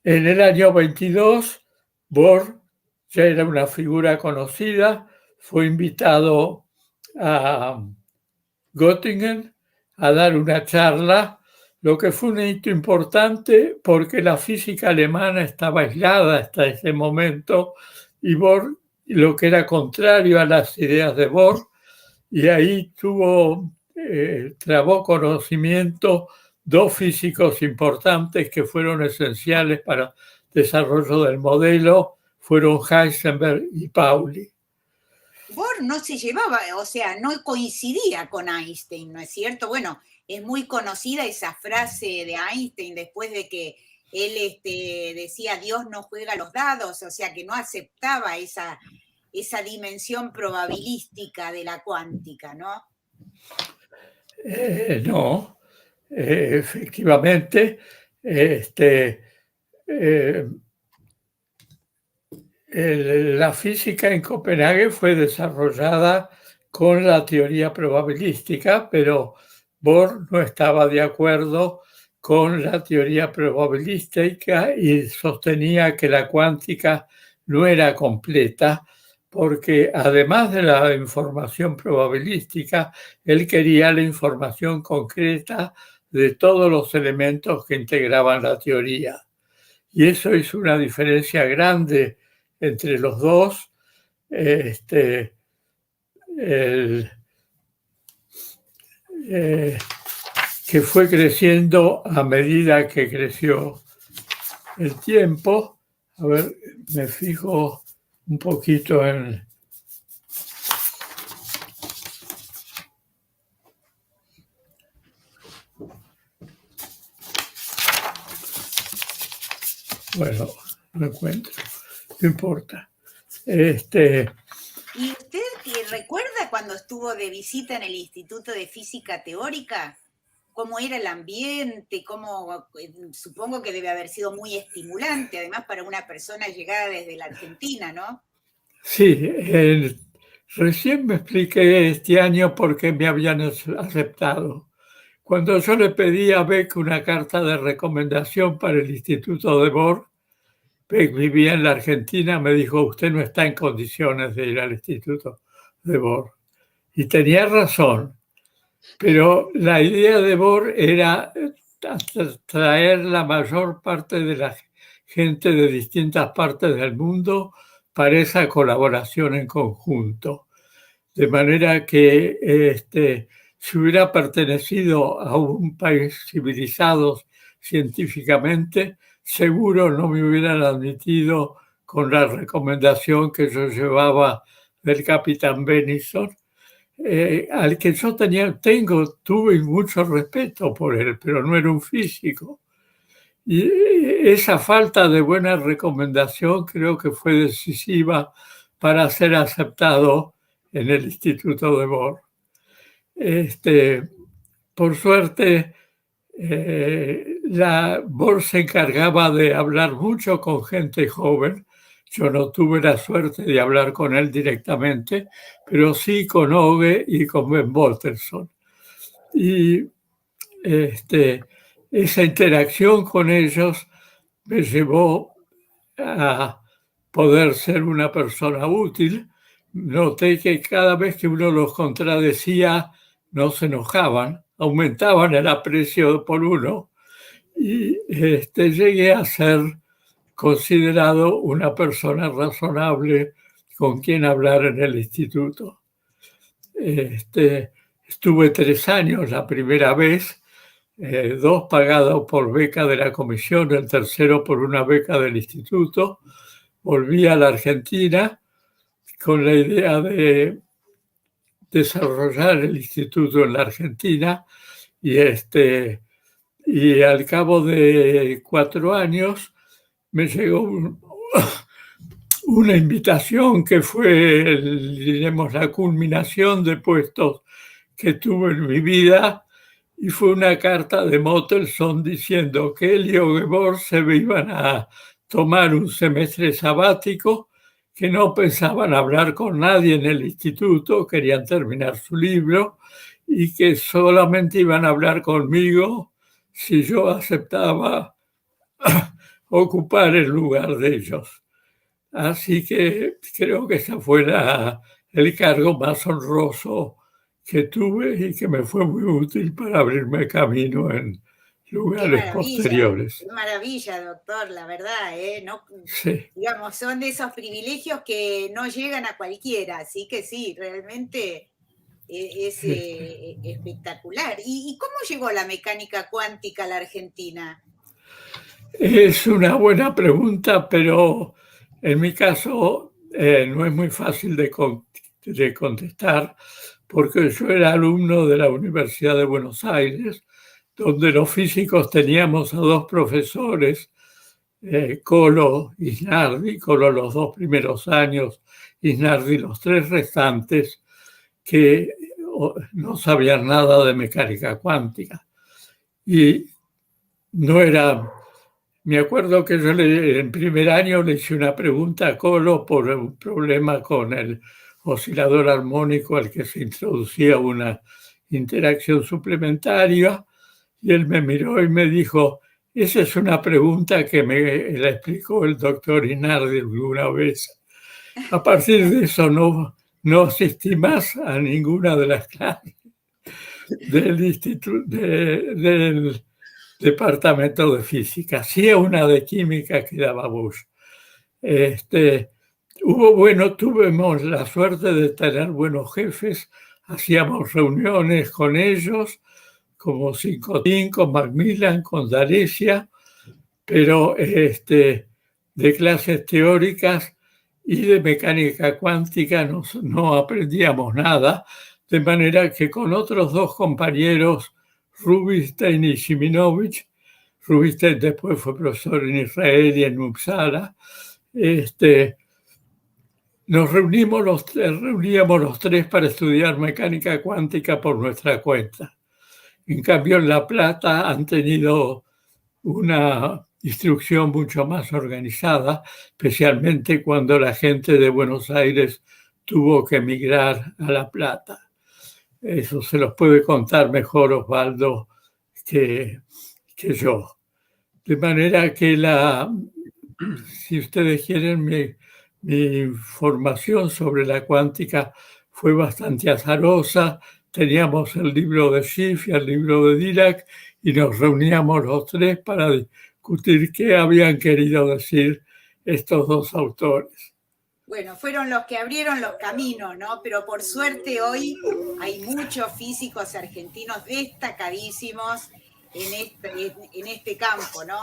Speaker 5: En el año 22, Bohr ya era una figura conocida, fue invitado a Göttingen a dar una charla, lo que fue un hito importante porque la física alemana estaba aislada hasta ese momento y Bohr, lo que era contrario a las ideas de Bohr, y ahí trabó conocimiento dos físicos importantes que fueron esenciales para el desarrollo del modelo, fueron Heisenberg y Pauli.
Speaker 3: Bohr no se llevaba, o sea, no coincidía con Einstein, ¿no es cierto? Bueno, es muy conocida esa frase de Einstein después de que él decía Dios no juega los dados, o sea, que no aceptaba esa dimensión probabilística de la cuántica, ¿no?
Speaker 5: No, efectivamente, la física en Copenhague fue desarrollada con la teoría probabilística, pero Bohr no estaba de acuerdo con la teoría probabilística y sostenía que la cuántica no era completa, porque además de la información probabilística, él quería la información concreta de todos los elementos que integraban la teoría. Y eso hizo una diferencia grande entre los dos. Que fue creciendo a medida que creció el tiempo. A ver, me fijo un poquito en... Bueno, lo encuentro, no importa.
Speaker 3: ¿Y usted recuerda cuando estuvo de visita en el Instituto de Física Teórica? ¿Cómo era el ambiente? Supongo que debe haber sido muy estimulante, además para una persona llegada desde la Argentina, ¿no?
Speaker 5: Sí, recién me expliqué este año por qué me habían aceptado. Cuando yo le pedí a Beck una carta de recomendación para el Instituto de Bohr, Beck vivía en la Argentina, me dijo, usted no está en condiciones de ir al Instituto de Bohr. Y tenía razón, pero la idea de Bohr era traer la mayor parte de la gente de distintas partes del mundo para esa colaboración en conjunto. De manera que si hubiera pertenecido a un país civilizado científicamente, seguro no me hubieran admitido con la recomendación que yo llevaba del capitán Benison, al que yo tuve mucho respeto por él, pero no era un físico. Y esa falta de buena recomendación creo que fue decisiva para ser aceptado en el Instituto de Bohr. Por suerte, Bohr se encargaba de hablar mucho con gente joven. Yo no tuve la suerte de hablar con él directamente, pero sí con Oge y con Ben Wolterson. Y esa interacción con ellos me llevó a poder ser una persona útil. Noté que cada vez que uno los contradecía, no se enojaban, aumentaban el aprecio por uno y llegué a ser considerado una persona razonable con quien hablar en el instituto. Estuve 3 años la primera vez, 2 pagados por beca de la comisión, el tercero por una beca del instituto. Volví a la Argentina con la idea de desarrollar el instituto en la Argentina y al cabo de 4 años me llegó una invitación que fue, diremos, la culminación de puestos que tuve en mi vida, y fue una carta de Mottelson diciendo que él y Oge Bohr se iban a tomar un semestre sabático, que no pensaban hablar con nadie en el instituto, querían terminar su libro y que solamente iban a hablar conmigo si yo aceptaba ocupar el lugar de ellos. Así que creo que ese fue el cargo más honroso que tuve y que me fue muy útil para abrirme camino en lugares posteriores.
Speaker 3: Qué maravilla, doctor, la verdad, No,
Speaker 5: Sí.
Speaker 3: digamos, son de esos privilegios que no llegan a cualquiera, así que sí, realmente es espectacular. ¿Y cómo llegó la mecánica cuántica a la Argentina?
Speaker 5: Es una buena pregunta, pero en mi caso no es muy fácil de contestar, porque yo era alumno de la Universidad de Buenos Aires, donde los físicos teníamos a dos profesores, Colo y Isnardi, Colo los 2 primeros años, Isnardi los 3 restantes, que no sabían nada de mecánica cuántica. Y no era... Me acuerdo que yo en primer año le hice una pregunta a Colo por un problema con el oscilador armónico al que se introducía una interacción suplementaria, y él me miró y me dijo: esa es una pregunta que me la explicó el doctor Inardi alguna vez. A partir de eso no asistí más a ninguna de las clases del instituto, del departamento de física, sí a una de química que daba Bush. Tuvimos la suerte de tener buenos jefes, hacíamos reuniones con ellos, como Cincotín, con Macmillan, con D'Alessia, pero de clases teóricas y de mecánica cuántica no aprendíamos nada, de manera que con otros 2 compañeros, Rubinstein y Shiminovich, Rubinstein después fue profesor en Israel y en Uppsala, nos reuníamos los 3 para estudiar mecánica cuántica por nuestra cuenta. En cambio, en La Plata han tenido una instrucción mucho más organizada, especialmente cuando la gente de Buenos Aires tuvo que emigrar a La Plata. Eso se los puede contar mejor Osvaldo que yo. De manera que si ustedes quieren, mi formación sobre la cuántica fue bastante azarosa. Teníamos el libro de Schiff y el libro de Dirac y nos reuníamos los 3 para discutir qué habían querido decir estos 2 autores.
Speaker 3: Bueno, fueron los que abrieron los caminos, ¿no? Pero por suerte hoy hay muchos físicos argentinos destacadísimos en este campo, ¿no?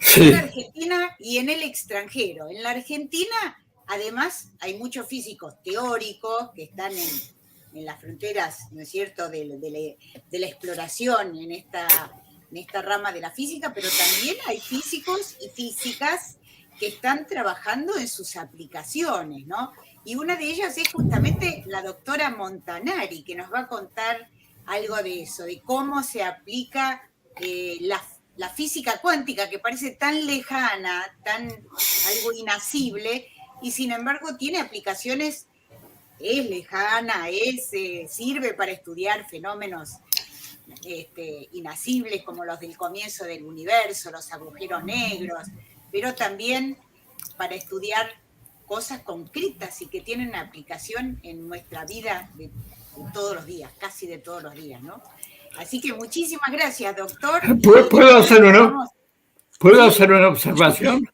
Speaker 5: Sí.
Speaker 3: En la Argentina y en el extranjero. En la Argentina, además, hay muchos físicos teóricos que están en las fronteras, ¿no es cierto?, de la exploración en esta rama de la física, pero también hay físicos y físicas que están trabajando en sus aplicaciones, ¿no? Y una de ellas es justamente la doctora Montanari, que nos va a contar algo de eso, de cómo se aplica la física cuántica, que parece tan lejana, algo inasible, y sin embargo tiene aplicaciones, es lejana, sirve para estudiar fenómenos inasibles como los del comienzo del universo, los agujeros negros, pero también para estudiar cosas concretas y que tienen aplicación en nuestra vida de todos los días, casi de todos los días, ¿no? Así que muchísimas gracias, doctor.
Speaker 5: ¿Puedo hacer una observación?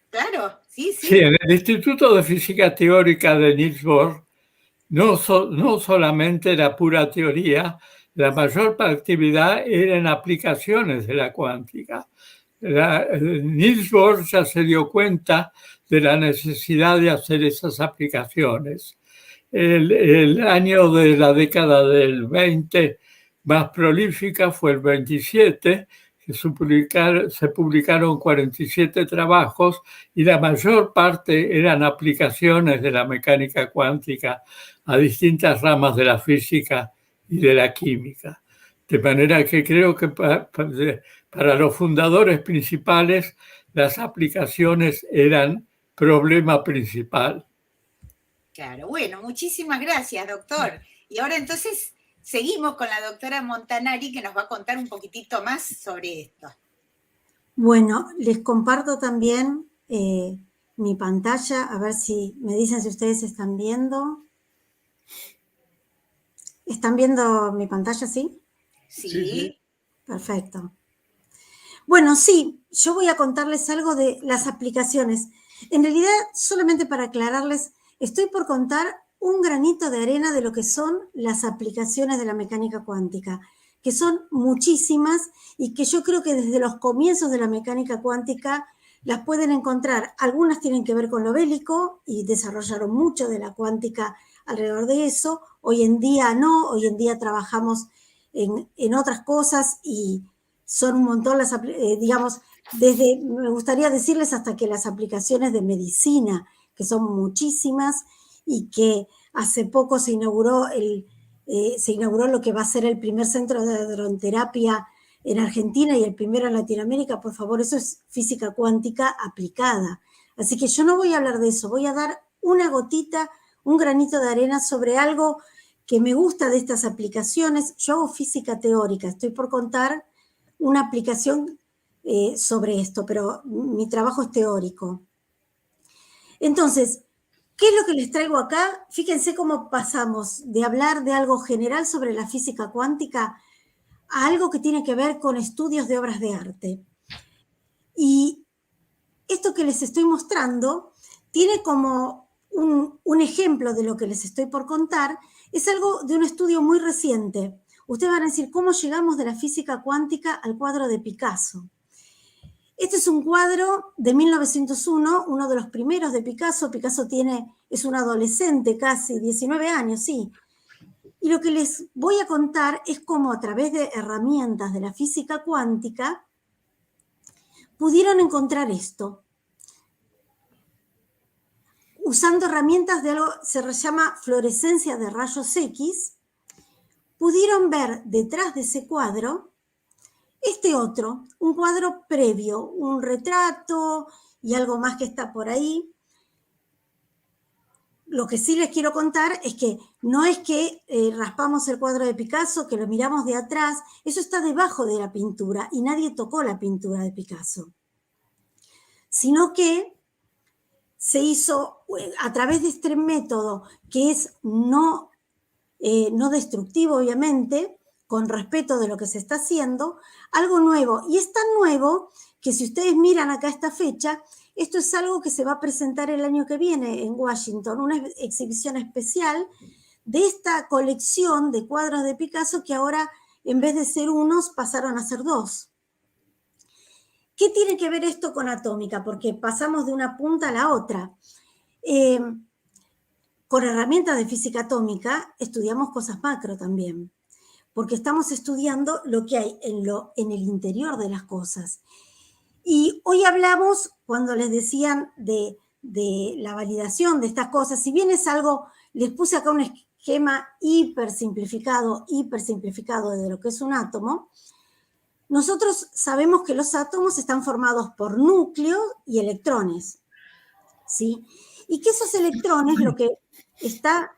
Speaker 3: Claro, sí.
Speaker 5: Sí, en el Instituto de Física Teórica de Niels Bohr no solamente era pura teoría, la mayor actividad era en aplicaciones de la cuántica. Niels Bohr ya se dio cuenta de la necesidad de hacer esas aplicaciones. El año de la década del 20 más prolífica fue el 27, que se publicaron 47 trabajos y la mayor parte eran aplicaciones de la mecánica cuántica a distintas ramas de la física y de la química. De manera que creo que para los fundadores principales las aplicaciones eran problema principal.
Speaker 3: Claro, bueno, muchísimas gracias, doctor. Y ahora entonces seguimos con la doctora Montanari, que nos va a contar un poquitito más sobre esto.
Speaker 6: Bueno, les comparto también mi pantalla, a ver si me dicen si ustedes están viendo. ¿Están viendo mi pantalla, sí?
Speaker 3: Sí.
Speaker 6: Perfecto. Bueno, sí, yo voy a contarles algo de las aplicaciones. En realidad, solamente para aclararles, estoy por contar un granito de arena de lo que son las aplicaciones de la mecánica cuántica, que son muchísimas y que yo creo que desde los comienzos de la mecánica cuántica las pueden encontrar. Algunas tienen que ver con lo bélico y desarrollaron mucho de la cuántica alrededor de eso. Hoy en día no, hoy en día trabajamos en otras cosas y son un montón las, digamos, desde, me gustaría decirles hasta que las aplicaciones de medicina, que son muchísimas y que hace poco se inauguró lo que va a ser el primer centro de hadroterapia en Argentina y el primero en Latinoamérica. Por favor, eso es física cuántica aplicada. Así que yo no voy a hablar de eso, voy a dar una gotita, un granito de arena sobre algo que me gusta de estas aplicaciones. Yo hago física teórica, estoy por contar una aplicación sobre esto, pero mi trabajo es teórico. Entonces, ¿qué es lo que les traigo acá? Fíjense cómo pasamos de hablar de algo general sobre la física cuántica a algo que tiene que ver con estudios de obras de arte. Y esto que les estoy mostrando tiene como un ejemplo de lo que les estoy por contar, es algo de un estudio muy reciente. Ustedes van a decir, ¿cómo llegamos de la física cuántica al cuadro de Picasso? Este es un cuadro de 1901, uno de los primeros de Picasso. Picasso es un adolescente casi, 19 años, sí. Y lo que les voy a contar es cómo a través de herramientas de la física cuántica pudieron encontrar esto. Usando herramientas de algo que se llama fluorescencia de rayos X, pudieron ver detrás de ese cuadro este otro, un cuadro previo, un retrato y algo más que está por ahí. Lo que sí les quiero contar es que no es que raspamos el cuadro de Picasso, que lo miramos de atrás, eso está debajo de la pintura y nadie tocó la pintura de Picasso. Sino que se hizo a través de este método que es no destructivo, obviamente, con respeto de lo que se está haciendo, algo nuevo. Y es tan nuevo que si ustedes miran acá esta fecha, esto es algo que se va a presentar el año que viene en Washington, una exhibición especial de esta colección de cuadros de Picasso que ahora, en vez de ser unos, pasaron a ser dos. ¿Qué tiene que ver esto con atómica? Porque pasamos de una punta a la otra. Con herramientas de física atómica estudiamos cosas macro también, porque estamos estudiando lo que hay en el interior de las cosas. Y hoy hablamos, cuando les decían de la validación de estas cosas, si bien es algo, les puse acá un esquema hiper simplificado de lo que es un átomo, nosotros sabemos que los átomos están formados por núcleos y electrones, ¿sí? Y que esos electrones, lo que está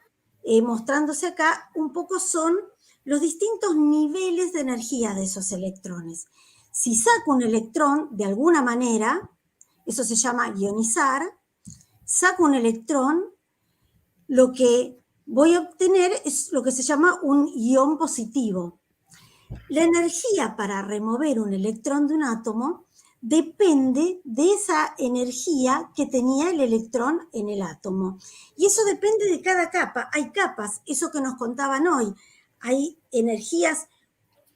Speaker 6: mostrándose acá, un poco son los distintos niveles de energía de esos electrones. Si saco un electrón de alguna manera, eso se llama ionizar, saco un electrón, lo que voy a obtener es lo que se llama un ion positivo. La energía para remover un electrón de un átomo depende de esa energía que tenía el electrón en el átomo. Y eso depende de cada capa. Hay capas, eso que nos contaban hoy. Hay energías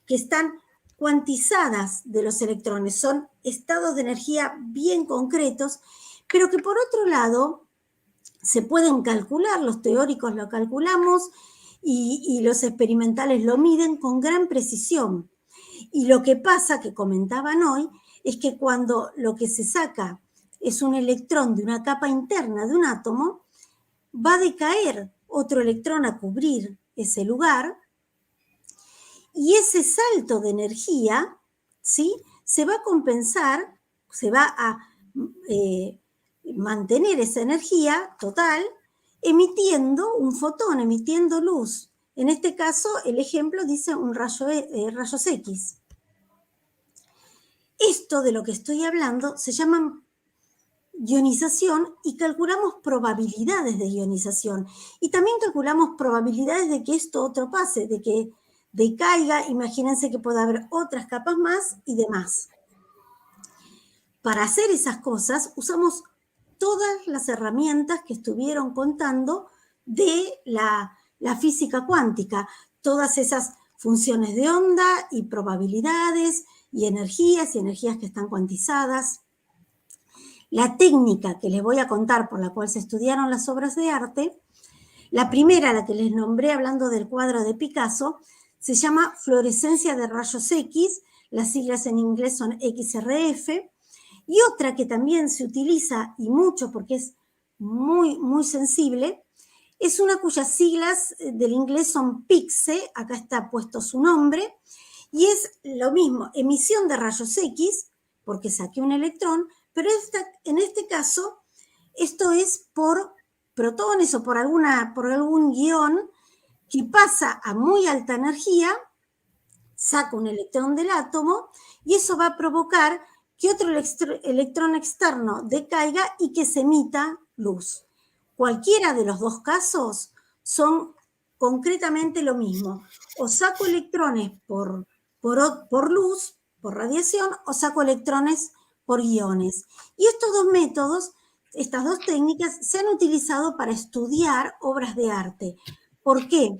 Speaker 6: que están cuantizadas de los electrones, son estados de energía bien concretos, pero que por otro lado se pueden calcular, los teóricos lo calculamos y los experimentales lo miden con gran precisión. Y lo que pasa, que comentaban hoy, es que cuando lo que se saca es un electrón de una capa interna de un átomo, va a decaer otro electrón a cubrir ese lugar, y ese salto de energía, ¿sí?, se va a compensar, se va a mantener esa energía total emitiendo un fotón, emitiendo luz. En este caso, el ejemplo dice un rayos X. Esto de lo que estoy hablando se llama ionización y calculamos probabilidades de ionización. Y también calculamos probabilidades de que esto otro pase, de que decaiga. Imagínense que puede haber otras capas más y demás. para hacer esas cosas usamos todas las herramientas que estuvieron contando de la física cuántica, todas esas funciones de onda y probabilidades y energías que están cuantizadas. La técnica que les voy a contar por la cual se estudiaron las obras de arte, la primera, la que les nombré hablando del cuadro de Picasso, se llama fluorescencia de rayos X, las siglas en inglés son XRF, y otra que también se utiliza y mucho porque es muy, muy sensible, es una cuyas siglas del inglés son PIXE, acá está puesto su nombre, y es lo mismo, emisión de rayos X, porque saqué un electrón, pero en este caso, esto es por protones o por algún ion que pasa a muy alta energía, saca un electrón del átomo, y eso va a provocar que otro electrón externo decaiga y que se emita luz. Cualquiera de los dos casos son concretamente lo mismo. O saco electrones por luz, por radiación, o saco electrones por iones. Y estos dos métodos, estas dos técnicas, se han utilizado para estudiar obras de arte. ¿Por qué?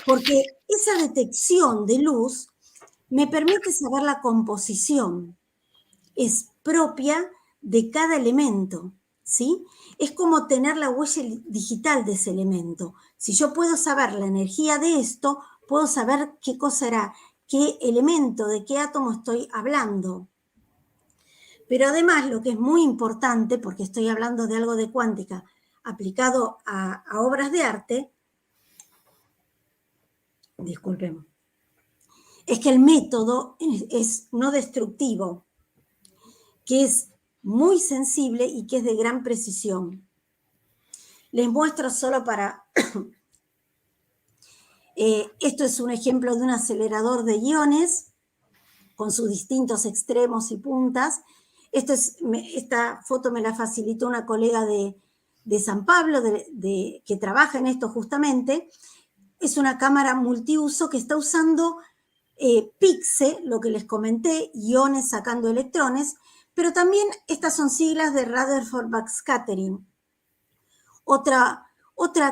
Speaker 6: Porque esa detección de luz me permite saber la composición. Es propia de cada elemento, ¿sí? Es como tener la huella digital de ese elemento. Si yo puedo saber la energía de esto, puedo saber qué cosa era, qué elemento, de qué átomo estoy hablando. Pero además, lo que es muy importante, porque estoy hablando de algo de cuántica aplicado a obras de arte, disculpen, es que el método es no destructivo, que es muy sensible y que es de gran precisión. Les muestro solo para... esto es un ejemplo de un acelerador de iones con sus distintos extremos y puntas. Esta foto me la facilitó una colega de San Pablo que trabaja en esto justamente. Es una cámara multiuso que está usando PIXE, lo que les comenté, iones sacando electrones, pero también estas son siglas de Rutherford Backscattering. Otra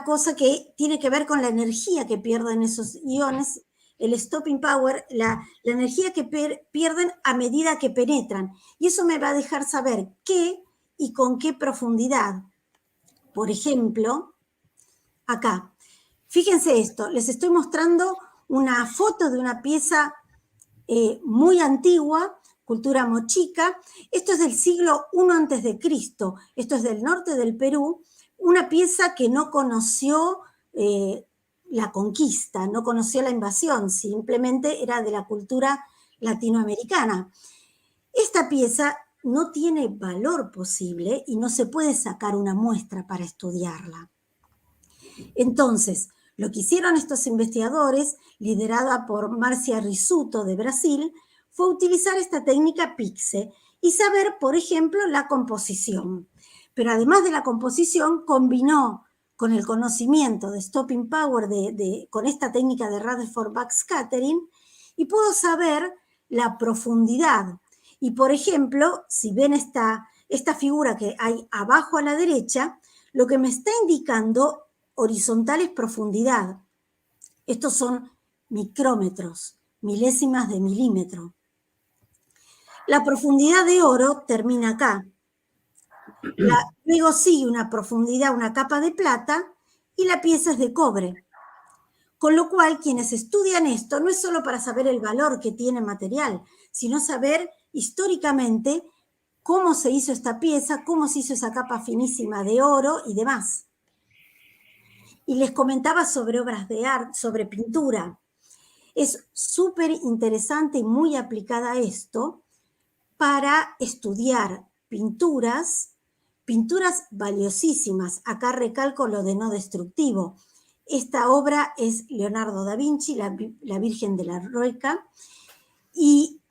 Speaker 6: cosa que tiene que ver con la energía que pierden esos iones, el stopping power, la energía que pierden a medida que penetran. Y eso me va a dejar saber qué y con qué profundidad. Por ejemplo, acá. Fíjense esto, les estoy mostrando una foto de una pieza muy antigua, cultura mochica. Esto es del siglo I a.C., esto es del norte del Perú, una pieza que no conoció la conquista, no conoció la invasión, simplemente era de la cultura latinoamericana. Esta pieza no tiene valor posible y no se puede sacar una muestra para estudiarla. Entonces, lo que hicieron estos investigadores, liderada por Marcia Risuto de Brasil, fue utilizar esta técnica PIXE y saber, por ejemplo, la composición. Pero además de la composición, combinó con el conocimiento de stopping power con esta técnica de Rutherford Backscattering y pudo saber la profundidad. Y, por ejemplo, si ven esta figura que hay abajo a la derecha, lo que me está indicando horizontal es profundidad. Estos son micrómetros, milésimas de milímetro. La profundidad de oro termina acá. Luego sigue una profundidad, una capa de plata, y la pieza es de cobre. Con lo cual, quienes estudian esto no es solo para saber el valor que tiene material, sino saber históricamente cómo se hizo esta pieza, cómo se hizo esa capa finísima de oro y demás. Y les comentaba sobre obras de arte, sobre pintura. Es súper interesante y muy aplicada a esto para estudiar pinturas valiosísimas. Acá recalco lo de no destructivo. Esta obra es Leonardo da Vinci, la Virgen de la Roca, y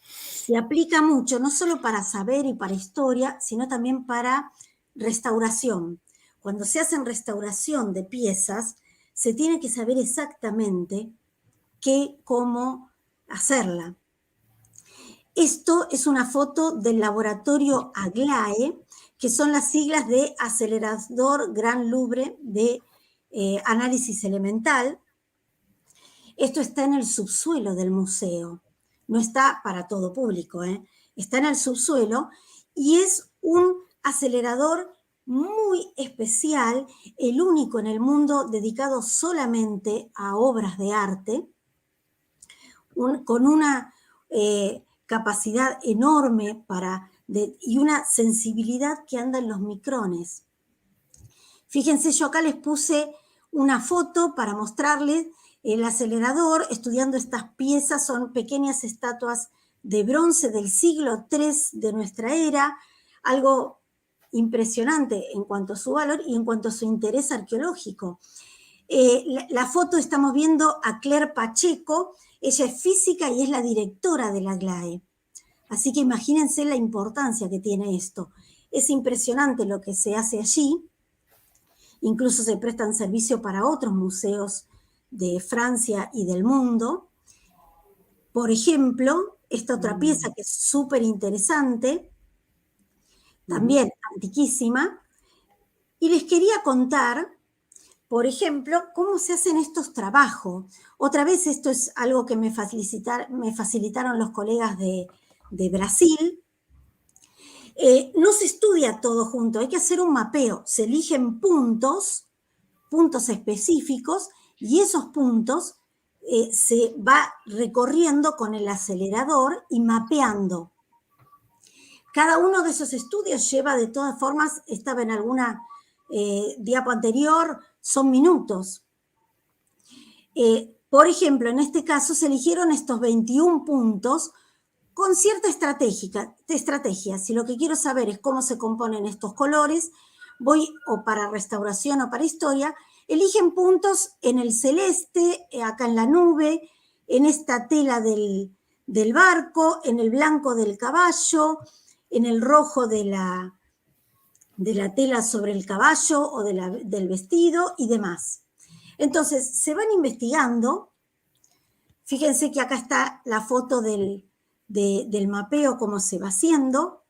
Speaker 6: se aplica mucho, no solo para saber y para historia, sino también para restauración. Cuando se hacen restauración de piezas, se tiene que saber exactamente cómo hacerla. Esto es una foto del laboratorio AGLAE, que son las siglas de Acelerador Gran Louvre de Análisis Elemental. Esto está en el subsuelo del museo, no está para todo público, está en el subsuelo y es un acelerador muy especial, el único en el mundo dedicado solamente a obras de arte, con una capacidad enorme y una sensibilidad que anda en los micrones. Fíjense, yo acá les puse una foto para mostrarles el acelerador, estudiando estas piezas, son pequeñas estatuas de bronce del siglo III de nuestra era, algo impresionante en cuanto a su valor y en cuanto a su interés arqueológico. La foto estamos viendo a Claire Pacheco, ella es física y es la directora de la AGLAE. Así que imagínense la importancia que tiene esto. Es impresionante lo que se hace allí. Incluso se prestan servicio para otros museos de Francia y del mundo. Por ejemplo, esta otra pieza que es súper interesante, también antiquísima, y les quería contar, por ejemplo, cómo se hacen estos trabajos. Otra vez esto es algo que me facilitaron los colegas de Brasil. No se estudia todo junto, hay que hacer un mapeo, se eligen puntos específicos, y esos puntos se va recorriendo con el acelerador y mapeando. Cada uno de esos estudios lleva, de todas formas, estaba en alguna diapo anterior, son minutos. Por ejemplo, en este caso se eligieron estos 21 puntos con cierta estrategia. Si lo que quiero saber es cómo se componen estos colores, voy o para restauración o para historia, eligen puntos en el celeste, acá en la nube, en esta tela del barco, en el blanco del caballo, en el rojo de la tela sobre el caballo o del vestido y demás. Entonces, se van investigando. Fíjense que acá está la foto del mapeo, cómo se va haciendo.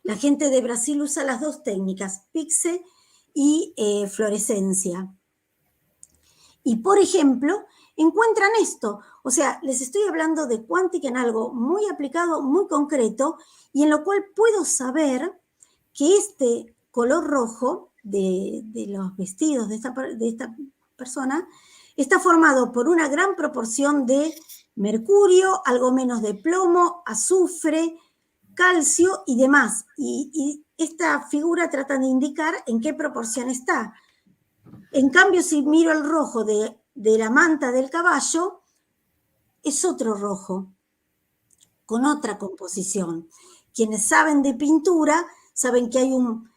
Speaker 6: La gente de Brasil usa las dos técnicas, PIXE y fluorescencia. Y, por ejemplo, encuentran esto. O sea, les estoy hablando de cuántica en algo muy aplicado, muy concreto, y en lo cual puedo saber que este color rojo de los vestidos de esta persona está formado por una gran proporción de mercurio, algo menos de plomo, azufre, calcio y demás. Y esta figura trata de indicar en qué proporción está. En cambio, si miro el rojo de la manta del caballo, es otro rojo, con otra composición. Quienes saben de pintura saben que hay un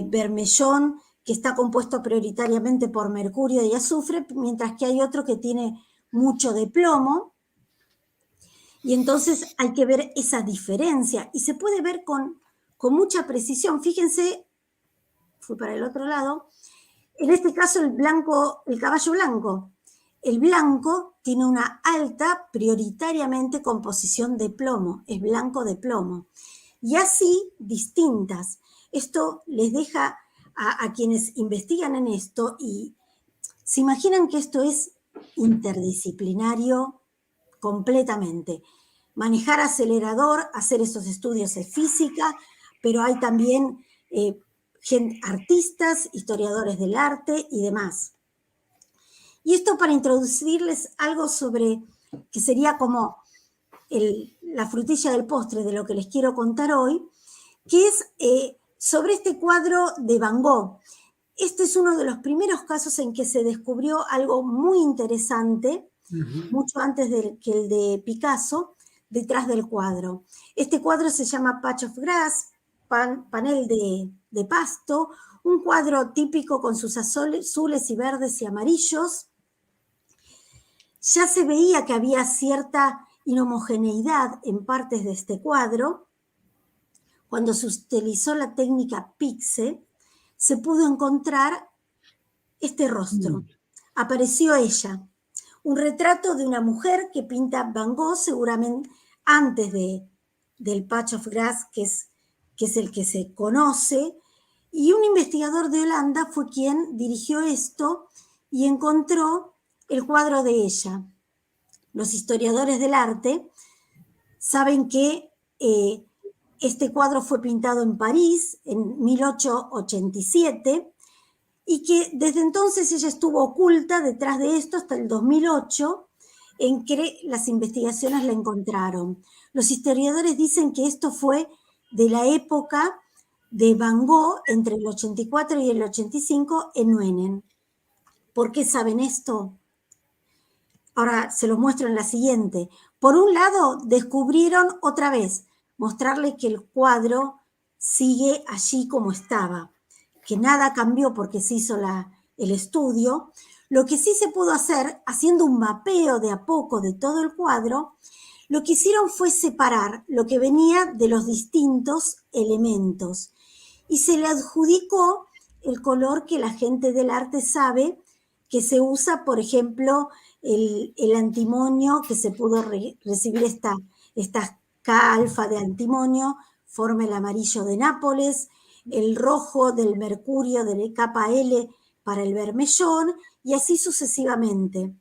Speaker 6: vermellón que está compuesto prioritariamente por mercurio y azufre, mientras que hay otro que tiene mucho de plomo. Y entonces hay que ver esa diferencia, y se puede ver con mucha precisión. Fíjense, fui para el otro lado, en este caso el caballo blanco. El blanco tiene una alta, prioritariamente, composición de plomo, es blanco de plomo. Y así, distintas. Esto les deja a quienes investigan en esto, y se imaginan que esto es interdisciplinario completamente. Manejar acelerador, hacer esos estudios es física, pero hay también artistas, historiadores del arte y demás. Y esto para introducirles algo sobre, que sería como la frutilla del postre de lo que les quiero contar hoy, que es sobre este cuadro de Van Gogh. Este es uno de los primeros casos en que se descubrió algo muy interesante, mucho antes que el de Picasso, detrás del cuadro. Este cuadro se llama Patch of Grass, panel de pasto, un cuadro típico con sus azules y verdes y amarillos. Ya se veía que había cierta inhomogeneidad en partes de este cuadro. Cuando se utilizó la técnica PIXE, se pudo encontrar este rostro. Apareció ella, un retrato de una mujer que pinta Van Gogh seguramente antes de del patch of grass, que es el que se conoce, y un investigador de Holanda fue quien dirigió esto y encontró el cuadro de ella. Los historiadores del arte saben que este cuadro fue pintado en París en 1887 y que desde entonces ella estuvo oculta detrás de esto hasta el 2008, en que las investigaciones la encontraron. Los historiadores dicen que esto fue de la época de Van Gogh, entre el 84 y el 85, en Nuenen. ¿Por qué saben esto? Ahora se los muestro en la siguiente. Por un lado, descubrieron otra vez, mostrarle que el cuadro sigue allí como estaba, que nada cambió porque se hizo el estudio. Lo que sí se pudo hacer, haciendo un mapeo de a poco de todo el cuadro, lo que hicieron fue separar lo que venía de los distintos elementos y se le adjudicó el color que la gente del arte sabe que se usa, por ejemplo, el antimonio, que se pudo recibir esta K alfa de antimonio, forma el amarillo de Nápoles, el rojo del mercurio de capa L para el bermellón, y así sucesivamente.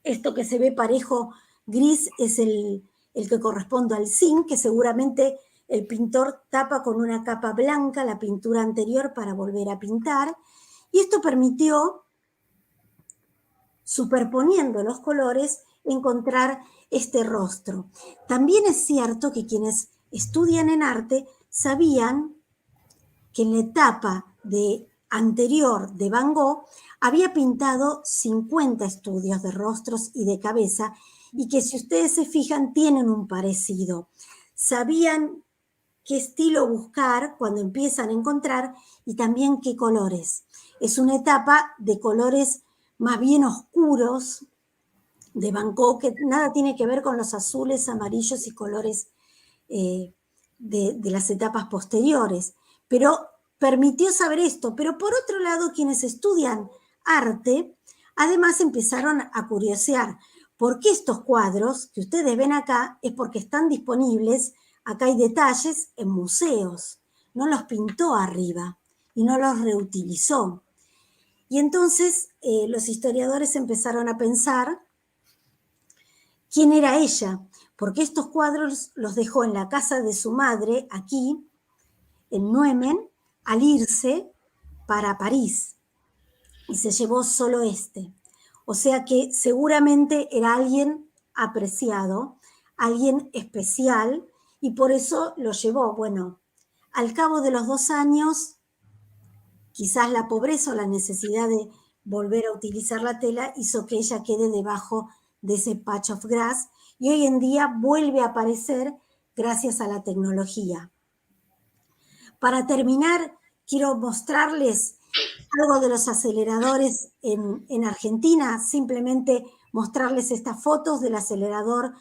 Speaker 6: Esto que se ve parejo gris es el que corresponde al zinc, que seguramente el pintor tapa con una capa blanca la pintura anterior para volver a pintar, y esto permitió, superponiendo los colores, encontrar este rostro. También es cierto que quienes estudian en arte sabían que en la etapa anterior de Van Gogh había pintado 50 estudios de rostros y de cabeza, y que si ustedes se fijan tienen un parecido. Sabían qué estilo buscar cuando empiezan a encontrar y también qué colores. Es una etapa de colores más bien oscuros de Van Gogh, que nada tiene que ver con los azules, amarillos y colores de las etapas posteriores. Pero permitió saber esto. Pero por otro lado, quienes estudian arte, además empezaron a curiosear. ¿Por qué estos cuadros que ustedes ven acá? Es porque están disponibles, acá hay detalles, en museos. No los pintó arriba y no los reutilizó. Y entonces los historiadores empezaron a pensar quién era ella, porque estos cuadros los dejó en la casa de su madre, aquí, en Nuenen, al irse para París, y se llevó solo este. O sea que seguramente era alguien apreciado, alguien especial, y por eso lo llevó. Bueno, al cabo de los 2 años, quizás la pobreza o la necesidad de volver a utilizar la tela hizo que ella quede debajo de ese patch of grass, y hoy en día vuelve a aparecer gracias a la tecnología. Para terminar, quiero mostrarles algo de los aceleradores en Argentina, simplemente mostrarles estas fotos del acelerador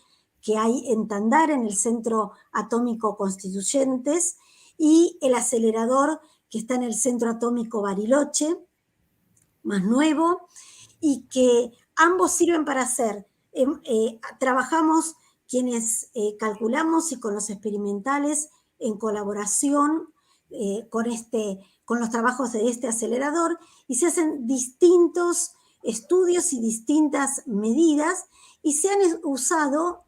Speaker 6: que hay en Tandar, en el Centro Atómico Constituyentes, y el acelerador que está en el Centro Atómico Bariloche, más nuevo, y que ambos sirven para hacer. Trabajamos quienes calculamos y con los experimentales en colaboración con los trabajos de este acelerador, y se hacen distintos estudios y distintas medidas, y se han usado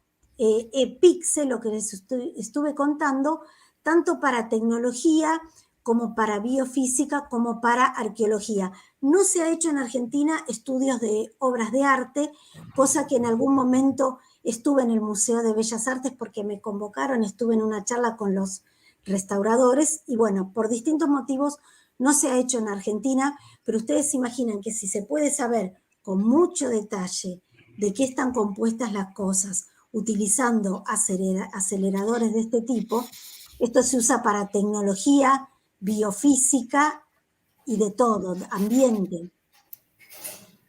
Speaker 6: píxel, lo que les estuve contando, tanto para tecnología como para biofísica, como para arqueología. No se ha hecho en Argentina estudios de obras de arte, cosa que en algún momento estuve en el Museo de Bellas Artes porque me convocaron, estuve en una charla con los restauradores, y bueno, por distintos motivos no se ha hecho en Argentina, pero ustedes se imaginan que si se puede saber con mucho detalle de qué están compuestas las cosas, utilizando aceleradores de este tipo, esto se usa para tecnología, biofísica y de todo, ambiente.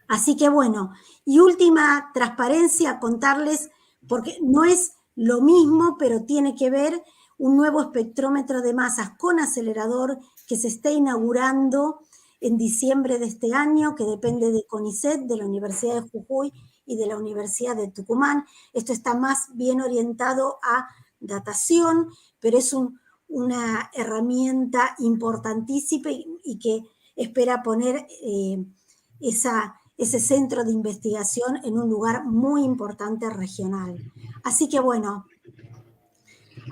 Speaker 6: Así que bueno, y última transparencia, contarles, porque no es lo mismo, pero tiene que ver, un nuevo espectrómetro de masas con acelerador que se está inaugurando en diciembre de este año, que depende de CONICET, de la Universidad de Jujuy y de la Universidad de Tucumán. Esto está más bien orientado a datación, pero es una herramienta importantísima y que espera poner ese centro de investigación en un lugar muy importante regional. Así que bueno,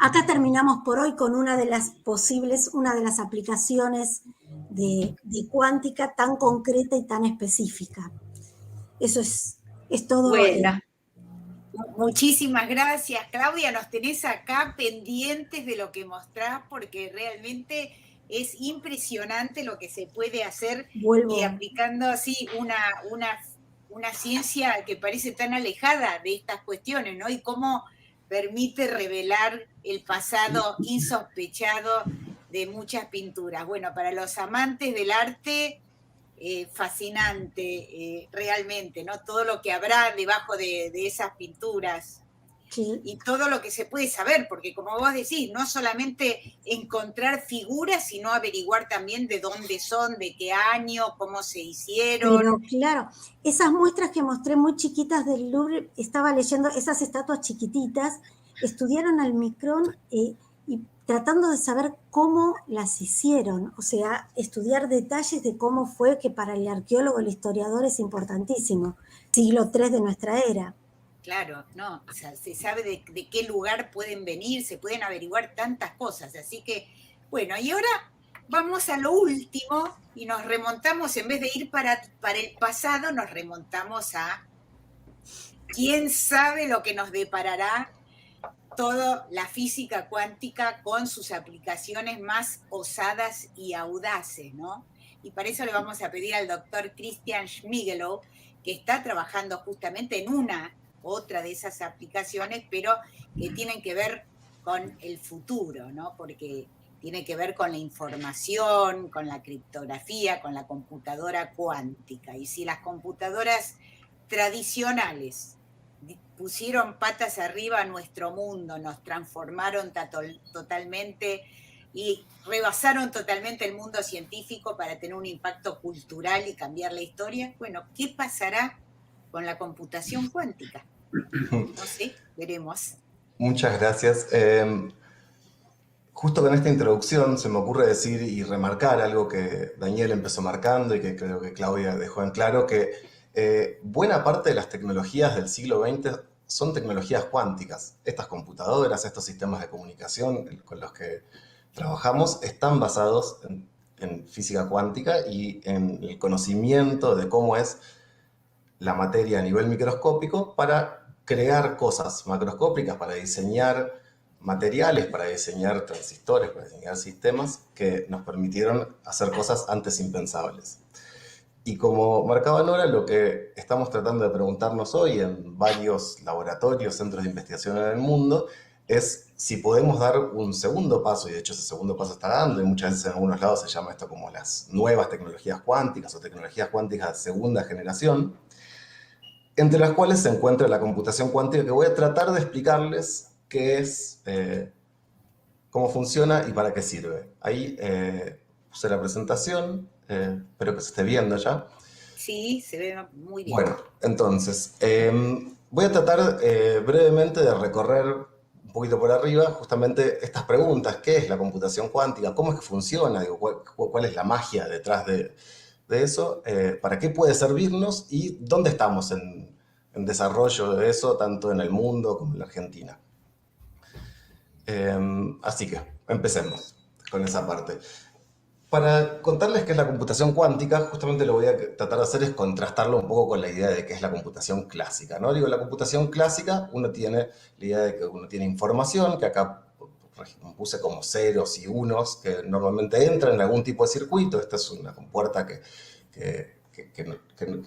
Speaker 6: acá terminamos por hoy con una de las aplicaciones de cuántica tan concreta y tan específica. Eso es todo.
Speaker 3: Bueno, muchísimas gracias, Claudia. Nos tenés acá pendientes de lo que mostrás, porque realmente es impresionante lo que se puede hacer y aplicando así una ciencia que parece tan alejada de estas cuestiones, ¿no? Y cómo permite revelar el pasado insospechado de muchas pinturas. Bueno, para los amantes del arte, fascinante, realmente, ¿no? Todo lo que habrá debajo de esas pinturas. Sí. Y todo lo que se puede saber, porque como vos decís, no solamente encontrar figuras, sino averiguar también de dónde son, de qué año, cómo se hicieron.
Speaker 6: Pero claro, esas muestras que mostré muy chiquitas del Louvre, estaba leyendo esas estatuas chiquititas, estudiaron al micrón y tratando de saber cómo las hicieron, o sea, estudiar detalles de cómo fue, que para el arqueólogo, el historiador es importantísimo, siglo III de nuestra era.
Speaker 3: Claro, no, o sea, se sabe de qué lugar pueden venir, se pueden averiguar tantas cosas, así que, bueno, y ahora vamos a lo último y nos remontamos, en vez de ir para el pasado, nos remontamos a quién sabe lo que nos deparará toda la física cuántica con sus aplicaciones más osadas y audaces, ¿no? Y para eso le vamos a pedir al doctor Christian Schmiegelow, que está trabajando justamente en otra de esas aplicaciones, pero que tienen que ver con el futuro, ¿no? Porque tiene que ver con la información, con la criptografía, con la computadora cuántica. Y si las computadoras tradicionales pusieron patas arriba a nuestro mundo, nos transformaron totalmente y rebasaron totalmente el mundo científico para tener un impacto cultural y cambiar la historia, bueno, ¿qué pasará con la computación cuántica? No sé, veremos.
Speaker 1: Muchas gracias. Justo con esta introducción se me ocurre decir y remarcar algo que Daniel empezó marcando y que creo que Claudia dejó en claro, que buena parte de las tecnologías del siglo XX son tecnologías cuánticas. Estas computadoras, estos sistemas de comunicación con los que trabajamos están basados en física cuántica y en el conocimiento de cómo es la materia a nivel microscópico para crear cosas macroscópicas, para diseñar materiales, para diseñar transistores, para diseñar sistemas que nos permitieron hacer cosas antes impensables. Y como marcaba Nora, lo que estamos tratando de preguntarnos hoy en varios laboratorios, centros de investigación en el mundo, es si podemos dar un segundo paso, y de hecho ese segundo paso está dando, y muchas veces en algunos lados se llama esto como las nuevas tecnologías cuánticas o tecnologías cuánticas de segunda generación, entre las cuales se encuentra la computación cuántica, que voy a tratar de explicarles qué es, cómo funciona y para qué sirve. Ahí puse la presentación, espero que se esté viendo ya.
Speaker 3: Sí, se ve muy bien.
Speaker 1: Bueno, entonces, voy a tratar brevemente de recorrer un poquito por arriba justamente estas preguntas. ¿Qué es la computación cuántica? ¿Cómo es que funciona? Digo, ¿cuál es la magia detrás de eso? ¿Para qué puede servirnos? ¿Y dónde estamos en desarrollo de eso, tanto en el mundo como en la Argentina? Así que, empecemos con esa parte. Para contarles qué es la computación cuántica, justamente lo que voy a tratar de hacer es contrastarlo un poco con la idea de qué es la computación clásica, ¿no? Digo, la computación clásica, uno tiene la idea de que uno tiene información, que acá puse como ceros y unos, que normalmente entran en algún tipo de circuito. Esta es una compuerta que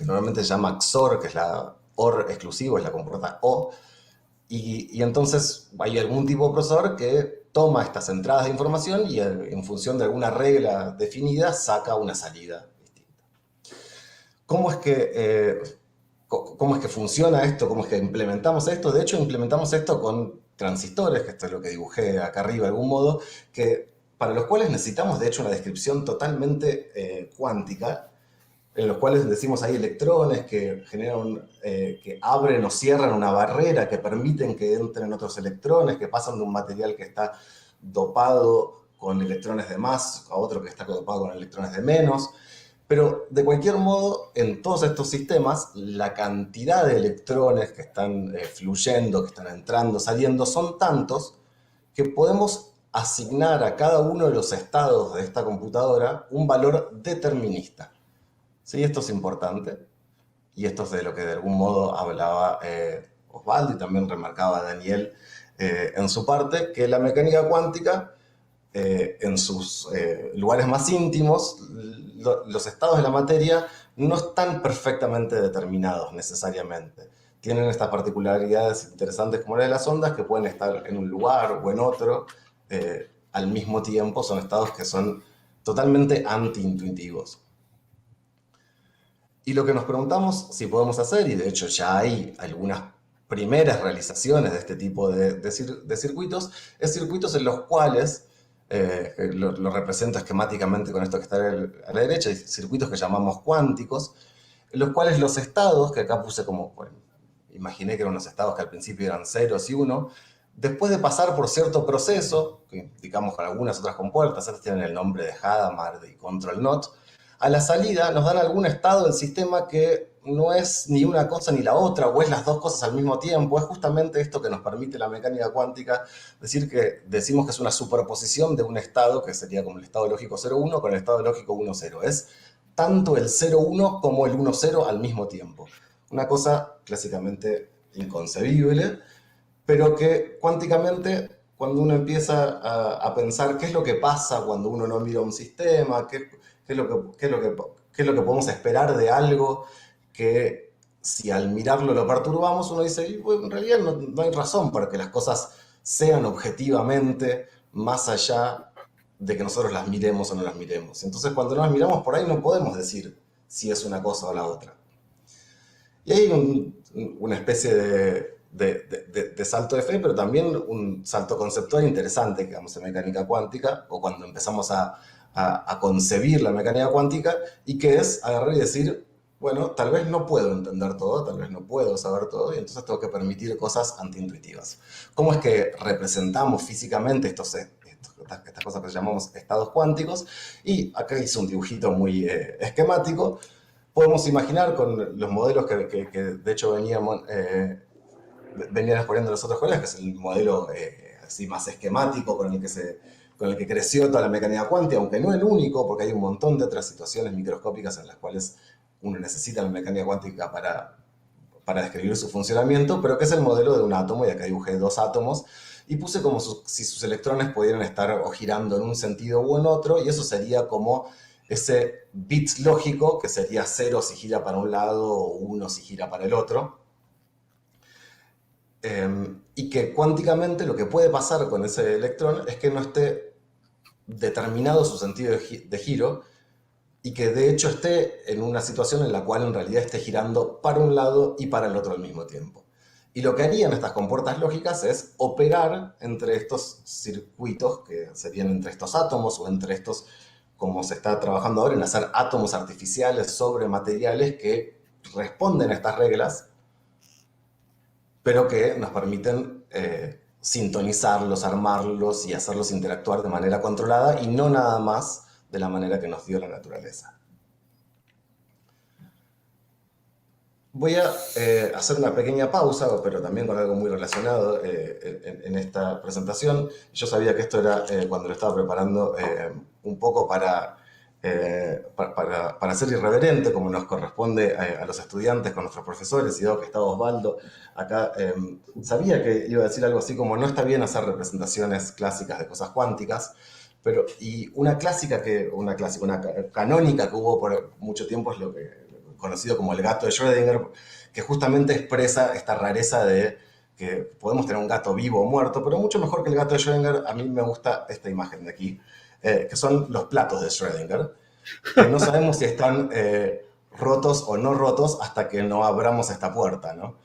Speaker 1: normalmente se llama XOR, que es la OR exclusivo, es la compuerta O. Y entonces hay algún tipo de procesador que toma estas entradas de información y en función de alguna regla definida saca una salida distinta. ¿Cómo es que funciona esto? ¿Cómo es que implementamos esto? De hecho, implementamos esto con transistores, que esto es lo que dibujé acá arriba de algún modo, para los cuales necesitamos de hecho una descripción totalmente cuántica, en los cuales decimos hay electrones que generan, que abren o cierran una barrera, que permiten que entren otros electrones, que pasan de un material que está dopado con electrones de más a otro que está dopado con electrones de menos. Pero de cualquier modo, en todos estos sistemas, la cantidad de electrones que están fluyendo, que están entrando, saliendo, son tantos que podemos asignar a cada uno de los estados de esta computadora un valor determinista. ¿Sí? Esto es importante, y esto es de lo que de algún modo hablaba Osvaldo y también remarcaba Daniel en su parte, que la mecánica cuántica, en sus lugares más íntimos, los estados de la materia no están perfectamente determinados necesariamente. Tienen estas particularidades interesantes como la de las ondas, que pueden estar en un lugar o en otro al mismo tiempo. Son estados que son totalmente antiintuitivos. Y lo que nos preguntamos si podemos hacer, y de hecho ya hay algunas primeras realizaciones de este tipo de circuitos, es circuitos en los cuales, lo represento esquemáticamente con esto que está a la derecha, hay circuitos que llamamos cuánticos, en los cuales los estados, que acá puse como, bueno, imaginé que eran unos estados que al principio eran ceros y uno, después de pasar por cierto proceso, que indicamos con algunas otras compuertas, estas tienen el nombre de Hadamard y Control Not, a la salida nos dan algún estado del sistema que no es ni una cosa ni la otra, o es las dos cosas al mismo tiempo. Es justamente esto que nos permite la mecánica cuántica, decimos que es una superposición de un estado, que sería como el estado lógico 0,1 con el estado lógico 1,0. Es tanto el 0,1 como el 1,0 al mismo tiempo. Una cosa clásicamente inconcebible, pero que cuánticamente, cuando uno empieza a pensar qué es lo que pasa cuando uno no mira un sistema, qué es lo que podemos esperar de algo que, si al mirarlo lo perturbamos, uno dice, bueno, en realidad no hay razón para que las cosas sean objetivamente más allá de que nosotros las miremos o no las miremos. Entonces, cuando no las miramos por ahí, no podemos decir si es una cosa o la otra. Y hay una especie de salto de fe, pero también un salto conceptual interesante que damos en mecánica cuántica, o cuando empezamos a concebir la mecánica cuántica, y que es agarrar y decir, bueno, tal vez no puedo entender todo, tal vez no puedo saber todo, y entonces tengo que permitir cosas antiintuitivas. ¿Cómo es que representamos físicamente estas cosas que llamamos estados cuánticos? Y acá hice un dibujito muy esquemático. Podemos imaginar con los modelos que de hecho venían exponiendo los otros colegas, que es el modelo así más esquemático con el que creció toda la mecánica cuántica, aunque no el único, porque hay un montón de otras situaciones microscópicas en las cuales uno necesita la mecánica cuántica para describir su funcionamiento, pero que es el modelo de un átomo, y acá dibujé dos átomos, y puse como si sus electrones pudieran estar o girando en un sentido u en otro, y eso sería como ese bit lógico, que sería 0 si gira para un lado o 1 si gira para el otro. Y que cuánticamente lo que puede pasar con ese electrón es que no esté determinado su sentido de giro, y que de hecho esté en una situación en la cual en realidad esté girando para un lado y para el otro al mismo tiempo. Y lo que harían estas compuertas lógicas es operar entre estos circuitos, que serían entre estos átomos, o entre estos, como se está trabajando ahora, en hacer átomos artificiales sobre materiales que responden a estas reglas, pero que nos permiten sintonizarlos, armarlos y hacerlos interactuar de manera controlada, y no nada más de la manera que nos dio la naturaleza. Voy a hacer una pequeña pausa, pero también con algo muy relacionado en esta presentación. Yo sabía que esto era, cuando lo estaba preparando, un poco para ser irreverente, como nos corresponde a los estudiantes con nuestros profesores, y dado que estaba Osvaldo acá, sabía que iba a decir algo así como: no está bien hacer representaciones clásicas de cosas cuánticas, y una canónica que hubo por mucho tiempo es lo que conocido como el gato de Schrödinger, que justamente expresa esta rareza de que podemos tener un gato vivo o muerto, pero mucho mejor que el gato de Schrödinger. A mí me gusta esta imagen de aquí, que son los platos de Schrödinger, que no sabemos si están rotos o no rotos hasta que no abramos esta puerta, ¿no?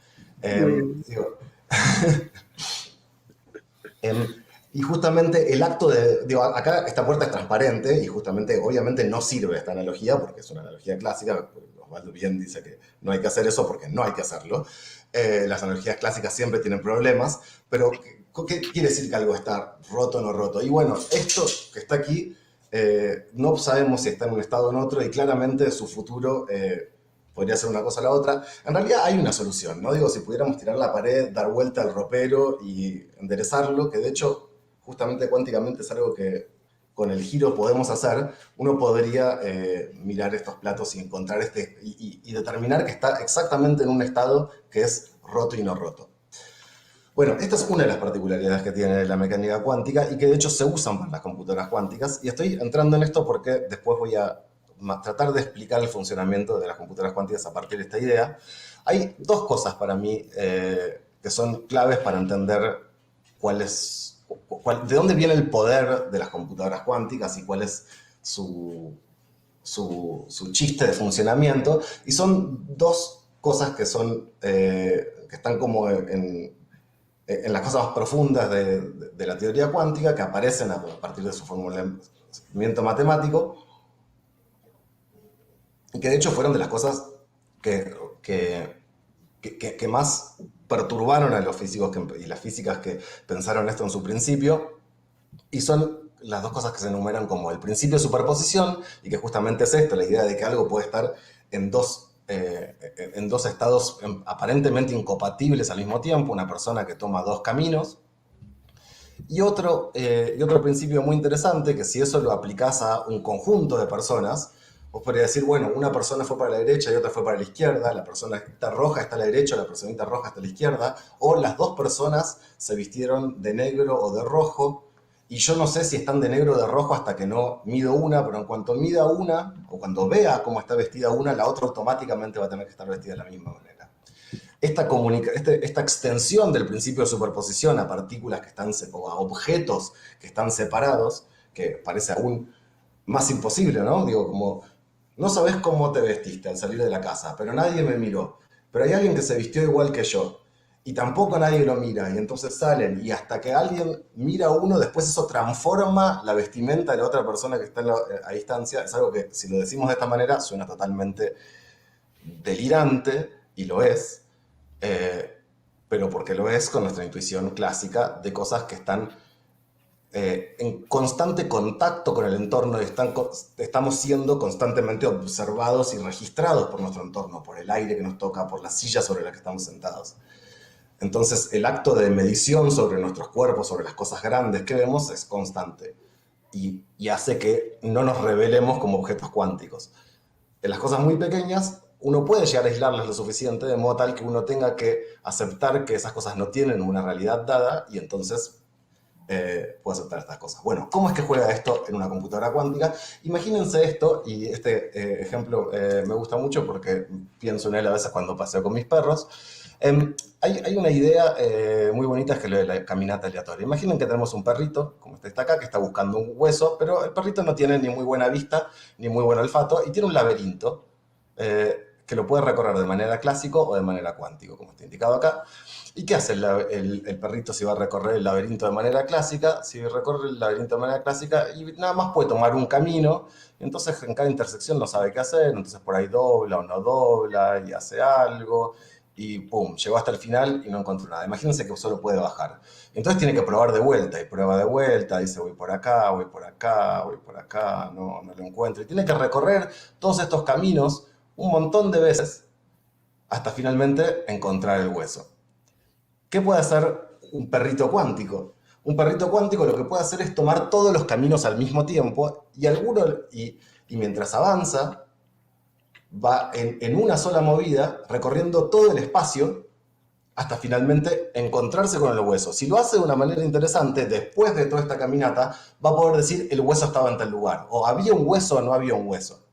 Speaker 1: Y justamente el acto de, digo, acá esta puerta es transparente y justamente, obviamente no sirve esta analogía porque es una analogía clásica. Osvaldo bien dice que no hay que hacer eso porque no hay que hacerlo. Las analogías clásicas siempre tienen problemas, pero ¿qué quiere decir que algo está roto o no roto? Y bueno, esto que está aquí, no sabemos si está en un estado o en otro y claramente su futuro podría ser una cosa o la otra. En realidad hay una solución, ¿no? Digo, si pudiéramos tirar la pared, dar vuelta al ropero y enderezarlo, que de hecho justamente cuánticamente es algo que con el giro podemos hacer, uno podría mirar estos platos y encontrar y determinar que está exactamente en un estado que es roto y no roto. Bueno, esta es una de las particularidades que tiene la mecánica cuántica y que de hecho se usan para las computadoras cuánticas. Y estoy entrando en esto porque después voy a tratar de explicar el funcionamiento de las computadoras cuánticas a partir de esta idea. Hay dos cosas para mí que son claves para entender de dónde viene el poder de las computadoras cuánticas y cuál es su chiste de funcionamiento. Y son dos cosas que están como en las cosas más profundas de la teoría cuántica, que aparecen a partir de su formulamiento matemático, y que de hecho fueron de las cosas que más perturbaron a los físicos y las físicas que pensaron esto en su principio, y son las dos cosas que se enumeran como el principio de superposición, y que justamente es esto, la idea de que algo puede estar en dos estados aparentemente incompatibles al mismo tiempo, una persona que toma dos caminos. Y otro principio muy interesante, que si eso lo aplicás a un conjunto de personas, vos podrías decir, bueno, una persona fue para la derecha y otra fue para la izquierda, la personita roja está a la derecha, la personita roja está a la izquierda, o las dos personas se vistieron de negro o de rojo, y yo no sé si están de negro o de rojo hasta que no mido una, pero en cuanto mida una, o cuando vea cómo está vestida una, la otra automáticamente va a tener que estar vestida de la misma manera. Esta extensión del principio de superposición a partículas o a objetos que están separados, que parece aún más imposible, ¿no? Digo, como, no sabes cómo te vestiste al salir de la casa, pero nadie me miró. Pero hay alguien que se vistió igual que yo. Y tampoco nadie lo mira, y entonces salen, y hasta que alguien mira a uno, después eso transforma la vestimenta de la otra persona que está a distancia. Es algo que, si lo decimos de esta manera, suena totalmente delirante, y lo es, pero porque lo es con nuestra intuición clásica de cosas que están en constante contacto con el entorno, y estamos siendo constantemente observados y registrados por nuestro entorno, por el aire que nos toca, por la silla sobre la que estamos sentados. Entonces, el acto de medición sobre nuestros cuerpos, sobre las cosas grandes que vemos, es constante y hace que no nos revelemos como objetos cuánticos. En las cosas muy pequeñas, uno puede llegar a aislarlas lo suficiente, de modo tal que uno tenga que aceptar que esas cosas no tienen una realidad dada, y entonces puede aceptar estas cosas. Bueno, ¿cómo es que juega esto en una computadora cuántica? Imagínense esto, y este ejemplo me gusta mucho porque pienso en él a veces cuando paseo con mis perros. Hay una idea muy bonita, es que lo de la caminata aleatoria. Imaginen que tenemos un perrito, como este está acá, que está buscando un hueso, pero el perrito no tiene ni muy buena vista, ni muy buen olfato, y tiene un laberinto que lo puede recorrer de manera clásica o de manera cuántica, como está indicado acá. ¿Y qué hace el perrito si va a recorrer el laberinto de manera clásica? Si recorre el laberinto de manera clásica y nada más puede tomar un camino, entonces en cada intersección no sabe qué hacer, entonces por ahí dobla o no dobla y hace algo, y pum, llegó hasta el final y no encontró nada. Imagínense que solo puede bajar. Entonces tiene que probar de vuelta, y prueba de vuelta, dice voy por acá, voy por acá, voy por acá, no lo encuentro. Y tiene que recorrer todos estos caminos un montón de veces hasta finalmente encontrar el hueso. ¿Qué puede hacer un perrito cuántico? Un perrito cuántico lo que puede hacer es tomar todos los caminos al mismo tiempo, y mientras avanza, va en una sola movida recorriendo todo el espacio hasta finalmente encontrarse con el hueso. Si lo hace de una manera interesante, después de toda esta caminata, va a poder decir el hueso estaba en tal lugar, o había un hueso o no había un hueso.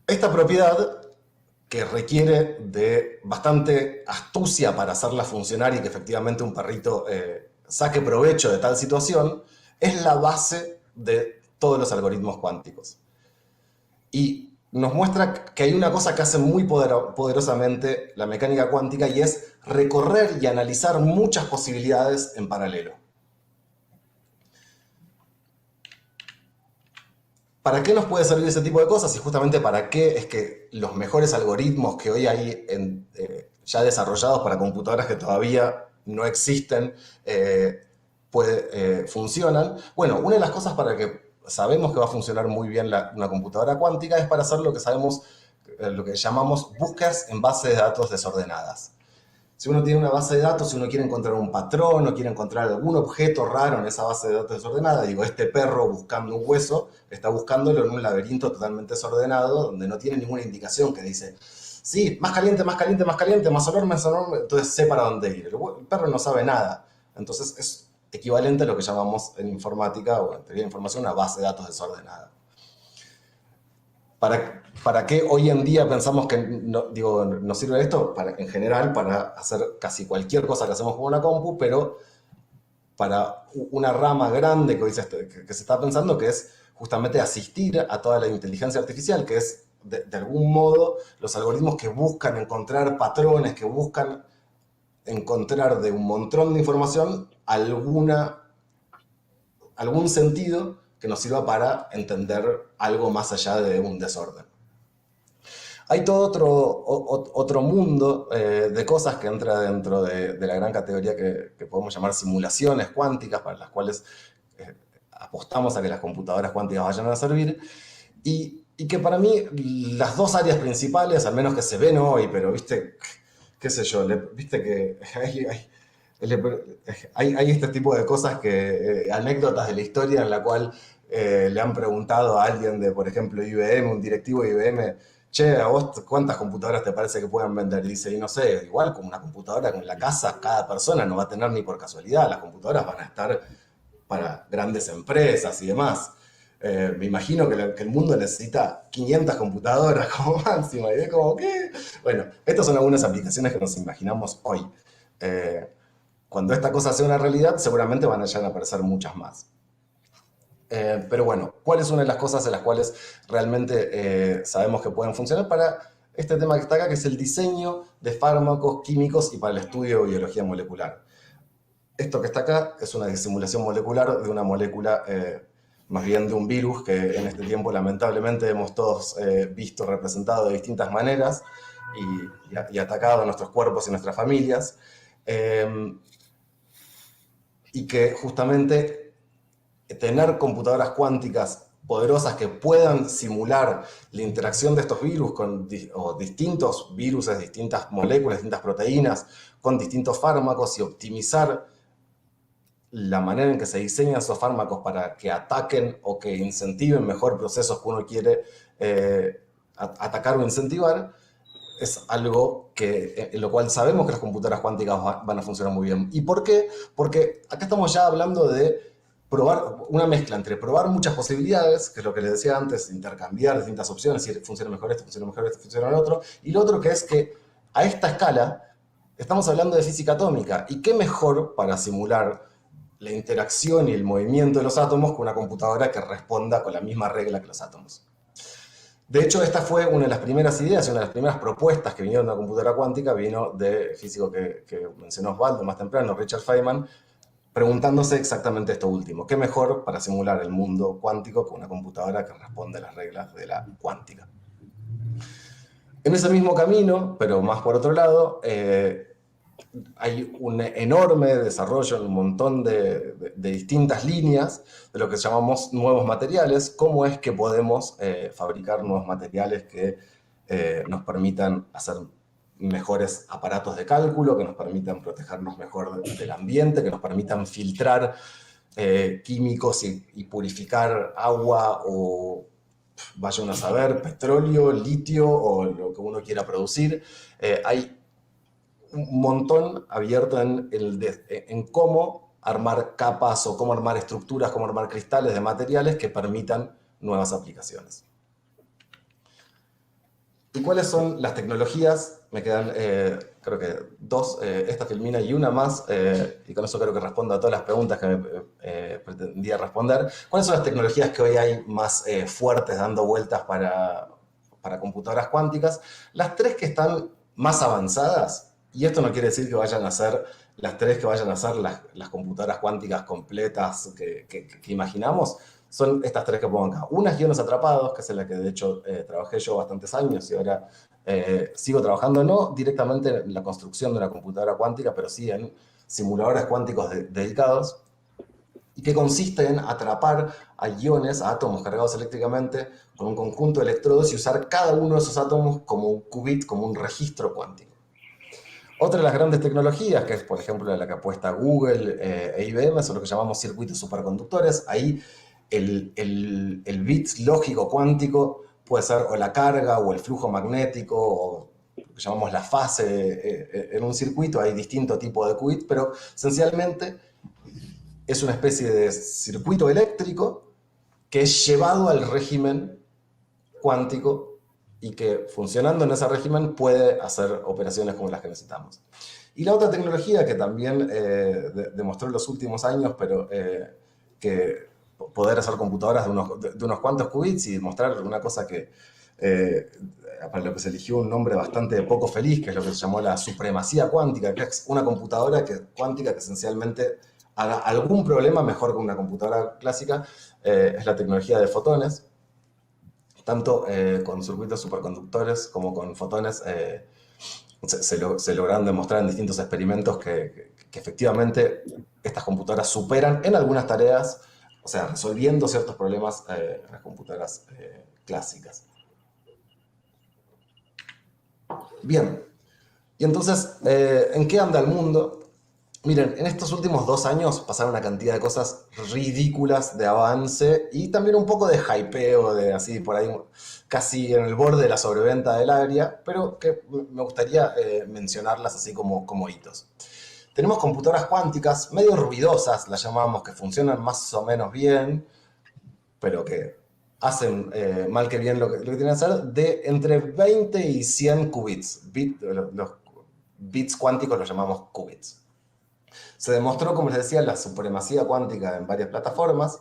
Speaker 1: Esta propiedad, que requiere de bastante astucia para hacerla funcionar y que efectivamente un perrito saque provecho de tal situación, es la base de todos los algoritmos cuánticos. Y nos muestra que hay una cosa que hace muy poderosamente la mecánica cuántica y es recorrer y analizar muchas posibilidades en paralelo. ¿Para qué nos puede servir ese tipo de cosas? Y justamente para qué es que los mejores algoritmos que hoy hay ya desarrollados para computadoras que todavía no existen funcionan. Bueno, una de las cosas para que sabemos que va a funcionar muy bien una computadora cuántica es para hacer lo que sabemos, lo que llamamos búsquedas en bases de datos desordenadas. Si uno tiene una base de datos, si uno quiere encontrar un patrón o quiere encontrar algún objeto raro en esa base de datos desordenada, digo, este perro buscando un hueso, está buscándolo en un laberinto totalmente desordenado, donde no tiene ninguna indicación que dice, sí, más caliente, más caliente, más caliente, más olor, entonces sé para dónde ir. El perro no sabe nada. Entonces es equivalente a lo que llamamos en informática o en teoría de información una base de datos desordenada. ¿Para qué hoy en día pensamos que nos sirve esto? En general, para hacer casi cualquier cosa que hacemos con una compu, pero para una rama grande que hoy se está pensando, que es justamente asistir a toda la inteligencia artificial, que es, de algún modo, los algoritmos que buscan encontrar patrones, que buscan encontrar de un montón de información algún sentido que nos sirva para entender algo más allá de un desorden. Hay todo otro mundo de cosas que entra dentro de la gran categoría que podemos llamar simulaciones cuánticas, para las cuales apostamos a que las computadoras cuánticas vayan a servir, y que para mí las dos áreas principales, al menos que se ven hoy, pero viste, qué sé yo, viste que hay este tipo de cosas, anécdotas de la historia en la cual le han preguntado a alguien de, por ejemplo, IBM, un directivo de IBM, che, ¿a vos cuántas computadoras te parece que puedan vender? Y dice, y no sé, igual como una computadora con la casa, cada persona no va a tener ni por casualidad, las computadoras van a estar para grandes empresas y demás. Me imagino que el mundo necesita 500 computadoras como máximo, y es como, ¿qué? Bueno, estas son algunas aplicaciones que nos imaginamos hoy. Cuando esta cosa sea una realidad, seguramente van a llegar a aparecer muchas más. Pero bueno, ¿cuál es una de las cosas en las cuales realmente sabemos que pueden funcionar para este tema que está acá, que es el diseño de fármacos químicos y para el estudio de biología molecular? Esto que está acá es una simulación molecular de una molécula, más bien de un virus, que en este tiempo lamentablemente hemos todos visto representado de distintas maneras y atacado a nuestros cuerpos y nuestras familias. Y que justamente tener computadoras cuánticas poderosas que puedan simular la interacción de estos virus o distintos virus, distintas moléculas, distintas proteínas, con distintos fármacos y optimizar la manera en que se diseñan esos fármacos para que ataquen o que incentiven mejor procesos que uno quiere atacar o incentivar, es algo en lo cual sabemos que las computadoras cuánticas van a funcionar muy bien. ¿Y por qué? Porque acá estamos ya hablando de probar una mezcla entre probar muchas posibilidades, que es lo que les decía antes, intercambiar distintas opciones, si funciona mejor esto, funciona mejor esto, funciona el otro, y lo otro que es que a esta escala estamos hablando de física atómica, y qué mejor para simular la interacción y el movimiento de los átomos que una computadora que responda con la misma regla que los átomos. De hecho, esta fue una de las primeras ideas y una de las primeras propuestas que vinieron de una computadora cuántica, vino del físico que mencionó Osvaldo más temprano, Richard Feynman, preguntándose exactamente esto último. ¿Qué mejor para simular el mundo cuántico que una computadora que responde a las reglas de la cuántica? En ese mismo camino, pero más por otro lado, hay un enorme desarrollo en un montón de distintas líneas de lo que llamamos nuevos materiales. ¿Cómo es que podemos fabricar nuevos materiales que nos permitan hacer mejores aparatos de cálculo, que nos permitan protegernos mejor del ambiente, que nos permitan filtrar químicos y purificar agua o, vaya uno a saber, petróleo, litio o lo que uno quiera producir? Hay un montón abierto en cómo armar capas o cómo armar estructuras, cómo armar cristales de materiales que permitan nuevas aplicaciones. ¿Y cuáles son las tecnologías? Me quedan, creo que dos, esta Filmina y una más, y con eso creo que respondo a todas las preguntas que me pretendía responder. ¿Cuáles son las tecnologías que hoy hay más fuertes dando vueltas para para computadoras cuánticas. Las 3 que están más avanzadas, y esto no quiere decir que vayan a ser las 3 que vayan a ser las computadoras cuánticas completas que imaginamos, son estas 3 que pongo acá. Una es iones atrapados, que es en la que de hecho trabajé yo bastantes años y ahora sigo trabajando no directamente en la construcción de una computadora cuántica, pero sí en simuladores cuánticos dedicados, y que consiste en atrapar a iones, a átomos cargados eléctricamente, con un conjunto de electrodos y usar cada uno de esos átomos como un qubit, como un registro cuántico. Otra de las grandes tecnologías, que es por ejemplo la que apuesta Google e IBM, son lo que llamamos circuitos superconductores. Ahí el bit lógico cuántico puede ser o la carga o el flujo magnético o lo que llamamos la fase en un circuito. Hay distintos tipos de qubits, pero esencialmente es una especie de circuito eléctrico que es llevado al régimen cuántico y que funcionando en ese régimen puede hacer operaciones como las que necesitamos. Y la otra tecnología que también demostró en los últimos años, pero que poder hacer computadoras de unos cuantos qubits y demostrar una cosa que para lo que se eligió un nombre bastante poco feliz, que es lo que se llamó la supremacía cuántica, que es una computadora cuántica que esencialmente haga algún problema mejor que una computadora clásica, es la tecnología de fotones. Tanto con circuitos superconductores como con fotones se lograron demostrar en distintos experimentos que efectivamente estas computadoras superan en algunas tareas, o sea, resolviendo ciertos problemas las computadoras clásicas. Bien, y entonces, ¿en qué anda el mundo? Miren, en estos últimos 2 años pasaron una cantidad de cosas ridículas de avance y también un poco de hypeo, de así por ahí, casi en el borde de la sobreventa del área, pero que me gustaría mencionarlas así como hitos. Tenemos computadoras cuánticas medio ruidosas, las llamamos, que funcionan más o menos bien, pero que hacen mal que bien lo que tienen que hacer, de entre 20 y 100 qubits. Los bits cuánticos los llamamos qubits. Se demostró, como les decía, la supremacía cuántica en varias plataformas.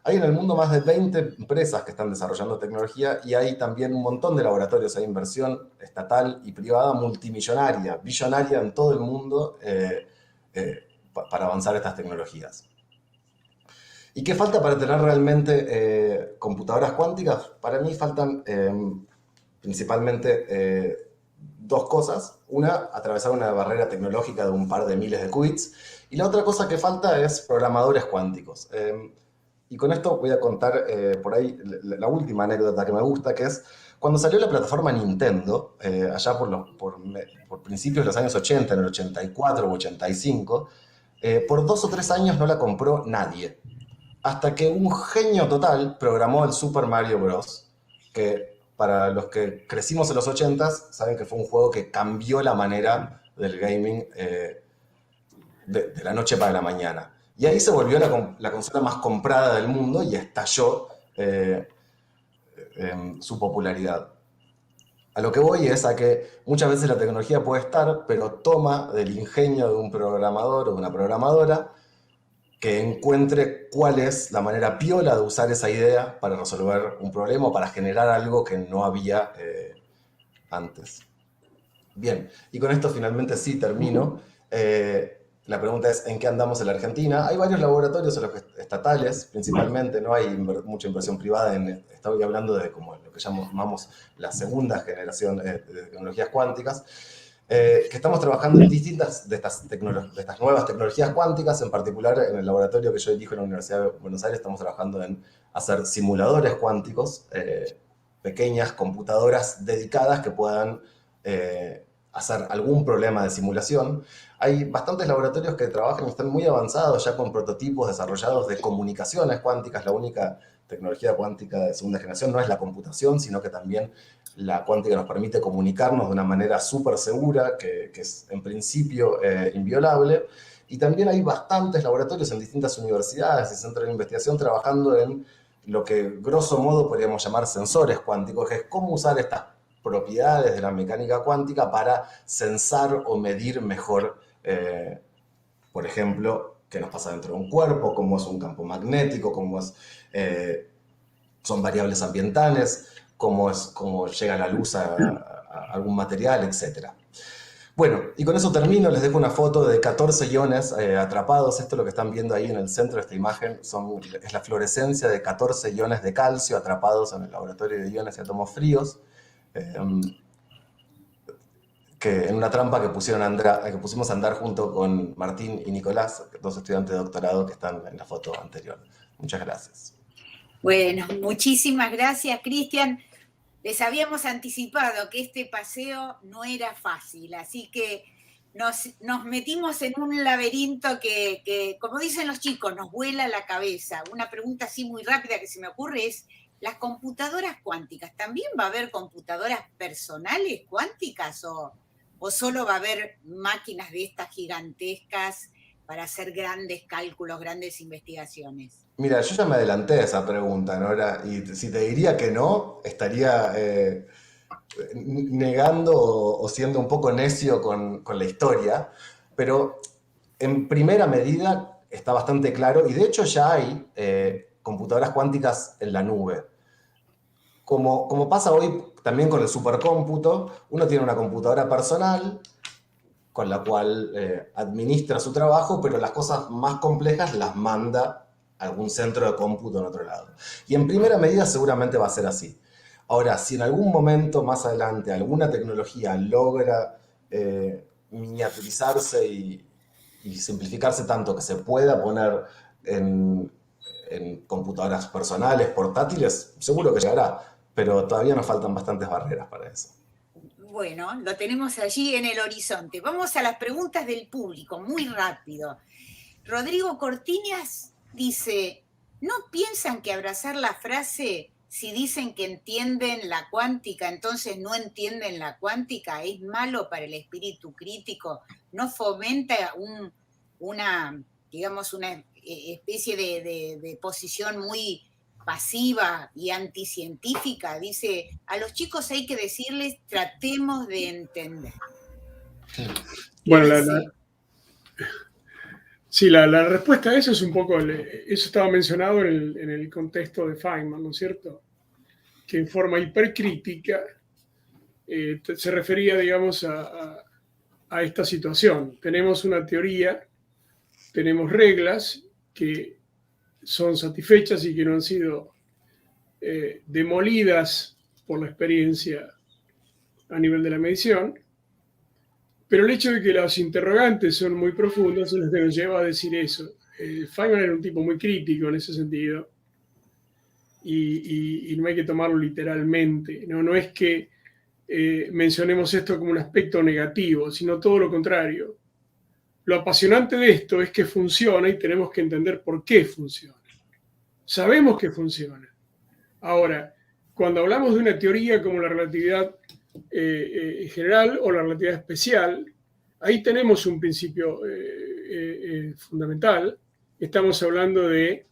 Speaker 1: Hay en el mundo más de 20 empresas que están desarrollando tecnología y hay también un montón de laboratorios. Hay inversión estatal y privada multimillonaria, billonaria en todo el mundo para avanzar estas tecnologías. ¿Y qué falta para tener realmente computadoras cuánticas? Para mí faltan principalmente 2 cosas. Una, atravesar una barrera tecnológica de un par de miles de qubits. Y la otra cosa que falta es programadores cuánticos. Y con esto voy a contar por ahí la última anécdota que me gusta, que es cuando salió la plataforma Nintendo, allá por principios de los años 80, en el 84 o 85, por 2 o 3 años no la compró nadie. Hasta que un genio total programó el Super Mario Bros., que para los que crecimos en los 80s, saben que fue un juego que cambió la manera del gaming de la noche para la mañana. Y ahí se volvió la consola más comprada del mundo y estalló su popularidad. A lo que voy es a que muchas veces la tecnología puede estar, pero toma del ingenio de un programador o de una programadora que encuentre cuál es la manera piola de usar esa idea para resolver un problema o para generar algo que no había antes. Bien, y con esto finalmente sí termino. La pregunta es, ¿en qué andamos en la Argentina? Hay varios laboratorios estatales, principalmente, no hay mucha inversión privada. Estoy hablando de como lo que llamamos la segunda generación de tecnologías cuánticas. Que estamos trabajando en distintas de estas nuevas tecnologías cuánticas, en particular en el laboratorio que yo dirijo en la Universidad de Buenos Aires, estamos trabajando en hacer simuladores cuánticos, pequeñas computadoras dedicadas que puedan hacer algún problema de simulación. Hay bastantes laboratorios que trabajan y están muy avanzados ya con prototipos desarrollados de comunicaciones cuánticas. La única tecnología cuántica de segunda generación no es la computación, sino que también la cuántica nos permite comunicarnos de una manera súper segura, que es en principio inviolable. Y también hay bastantes laboratorios en distintas universidades y centros de investigación trabajando en lo que grosso modo podríamos llamar sensores cuánticos, que es cómo usar estas propiedades de la mecánica cuántica para sensar o medir mejor, por ejemplo, qué nos pasa dentro de un cuerpo, cómo es un campo magnético, cómo son variables ambientales. cómo llega la luz a algún material, etc. Bueno, y con eso termino, les dejo una foto de 14 iones atrapados. Esto es lo que están viendo ahí en el centro de esta imagen, es la fluorescencia de 14 iones de calcio atrapados en el laboratorio de iones y átomos fríos, que en una trampa que pusimos a andar junto con Martín y Nicolás, dos estudiantes de doctorado que están en la foto anterior. Muchas gracias.
Speaker 3: Bueno, muchísimas gracias, Cristian. Les habíamos anticipado que este paseo no era fácil, así que nos metimos en un laberinto que, como dicen los chicos, nos vuela la cabeza. Una pregunta así muy rápida que se me ocurre es, ¿las computadoras cuánticas, también va a haber computadoras personales cuánticas o solo va a haber máquinas de estas gigantescas para hacer grandes cálculos, grandes investigaciones?
Speaker 1: Mira, yo ya me adelanté a esa pregunta, Nora, y si te diría que no, estaría negando o siendo un poco necio con la historia, pero en primera medida está bastante claro, y de hecho ya hay computadoras cuánticas en la nube. Como pasa hoy también con el supercómputo, uno tiene una computadora personal con la cual administra su trabajo, pero las cosas más complejas las manda a algún centro de cómputo en otro lado. Y en primera medida seguramente va a ser así. Ahora, si en algún momento más adelante alguna tecnología logra miniaturizarse y simplificarse tanto que se pueda poner en computadoras personales, portátiles, seguro que llegará, pero todavía nos faltan bastantes barreras para eso.
Speaker 3: Bueno, lo tenemos allí en el horizonte. Vamos a las preguntas del público, muy rápido. Rodrigo Cortiñas dice, ¿no piensan que abrazar la frase, si dicen que entienden la cuántica, entonces no entienden la cuántica, es malo para el espíritu crítico? ¿No fomenta una especie de posición muy pasiva y anticientífica? Dice, a los chicos hay que decirles, tratemos de entender.
Speaker 4: Bueno, la respuesta a eso es un poco, eso estaba mencionado en el contexto de Feynman, ¿no es cierto? Que en forma hipercrítica se refería, digamos, a esta situación. Tenemos una teoría, tenemos reglas que son satisfechas y que no han sido demolidas por la experiencia a nivel de la medición, pero el hecho de que los interrogantes son muy profundos es lo que nos lleva a decir eso. Feynman era un tipo muy crítico en ese sentido y no hay que tomarlo literalmente. No es que mencionemos esto como un aspecto negativo, sino todo lo contrario. Lo apasionante de esto es que funciona y tenemos que entender por qué funciona. Sabemos que funciona. Ahora, cuando hablamos de una teoría como la relatividad general o la relatividad especial, ahí tenemos un principio fundamental. Estamos hablando de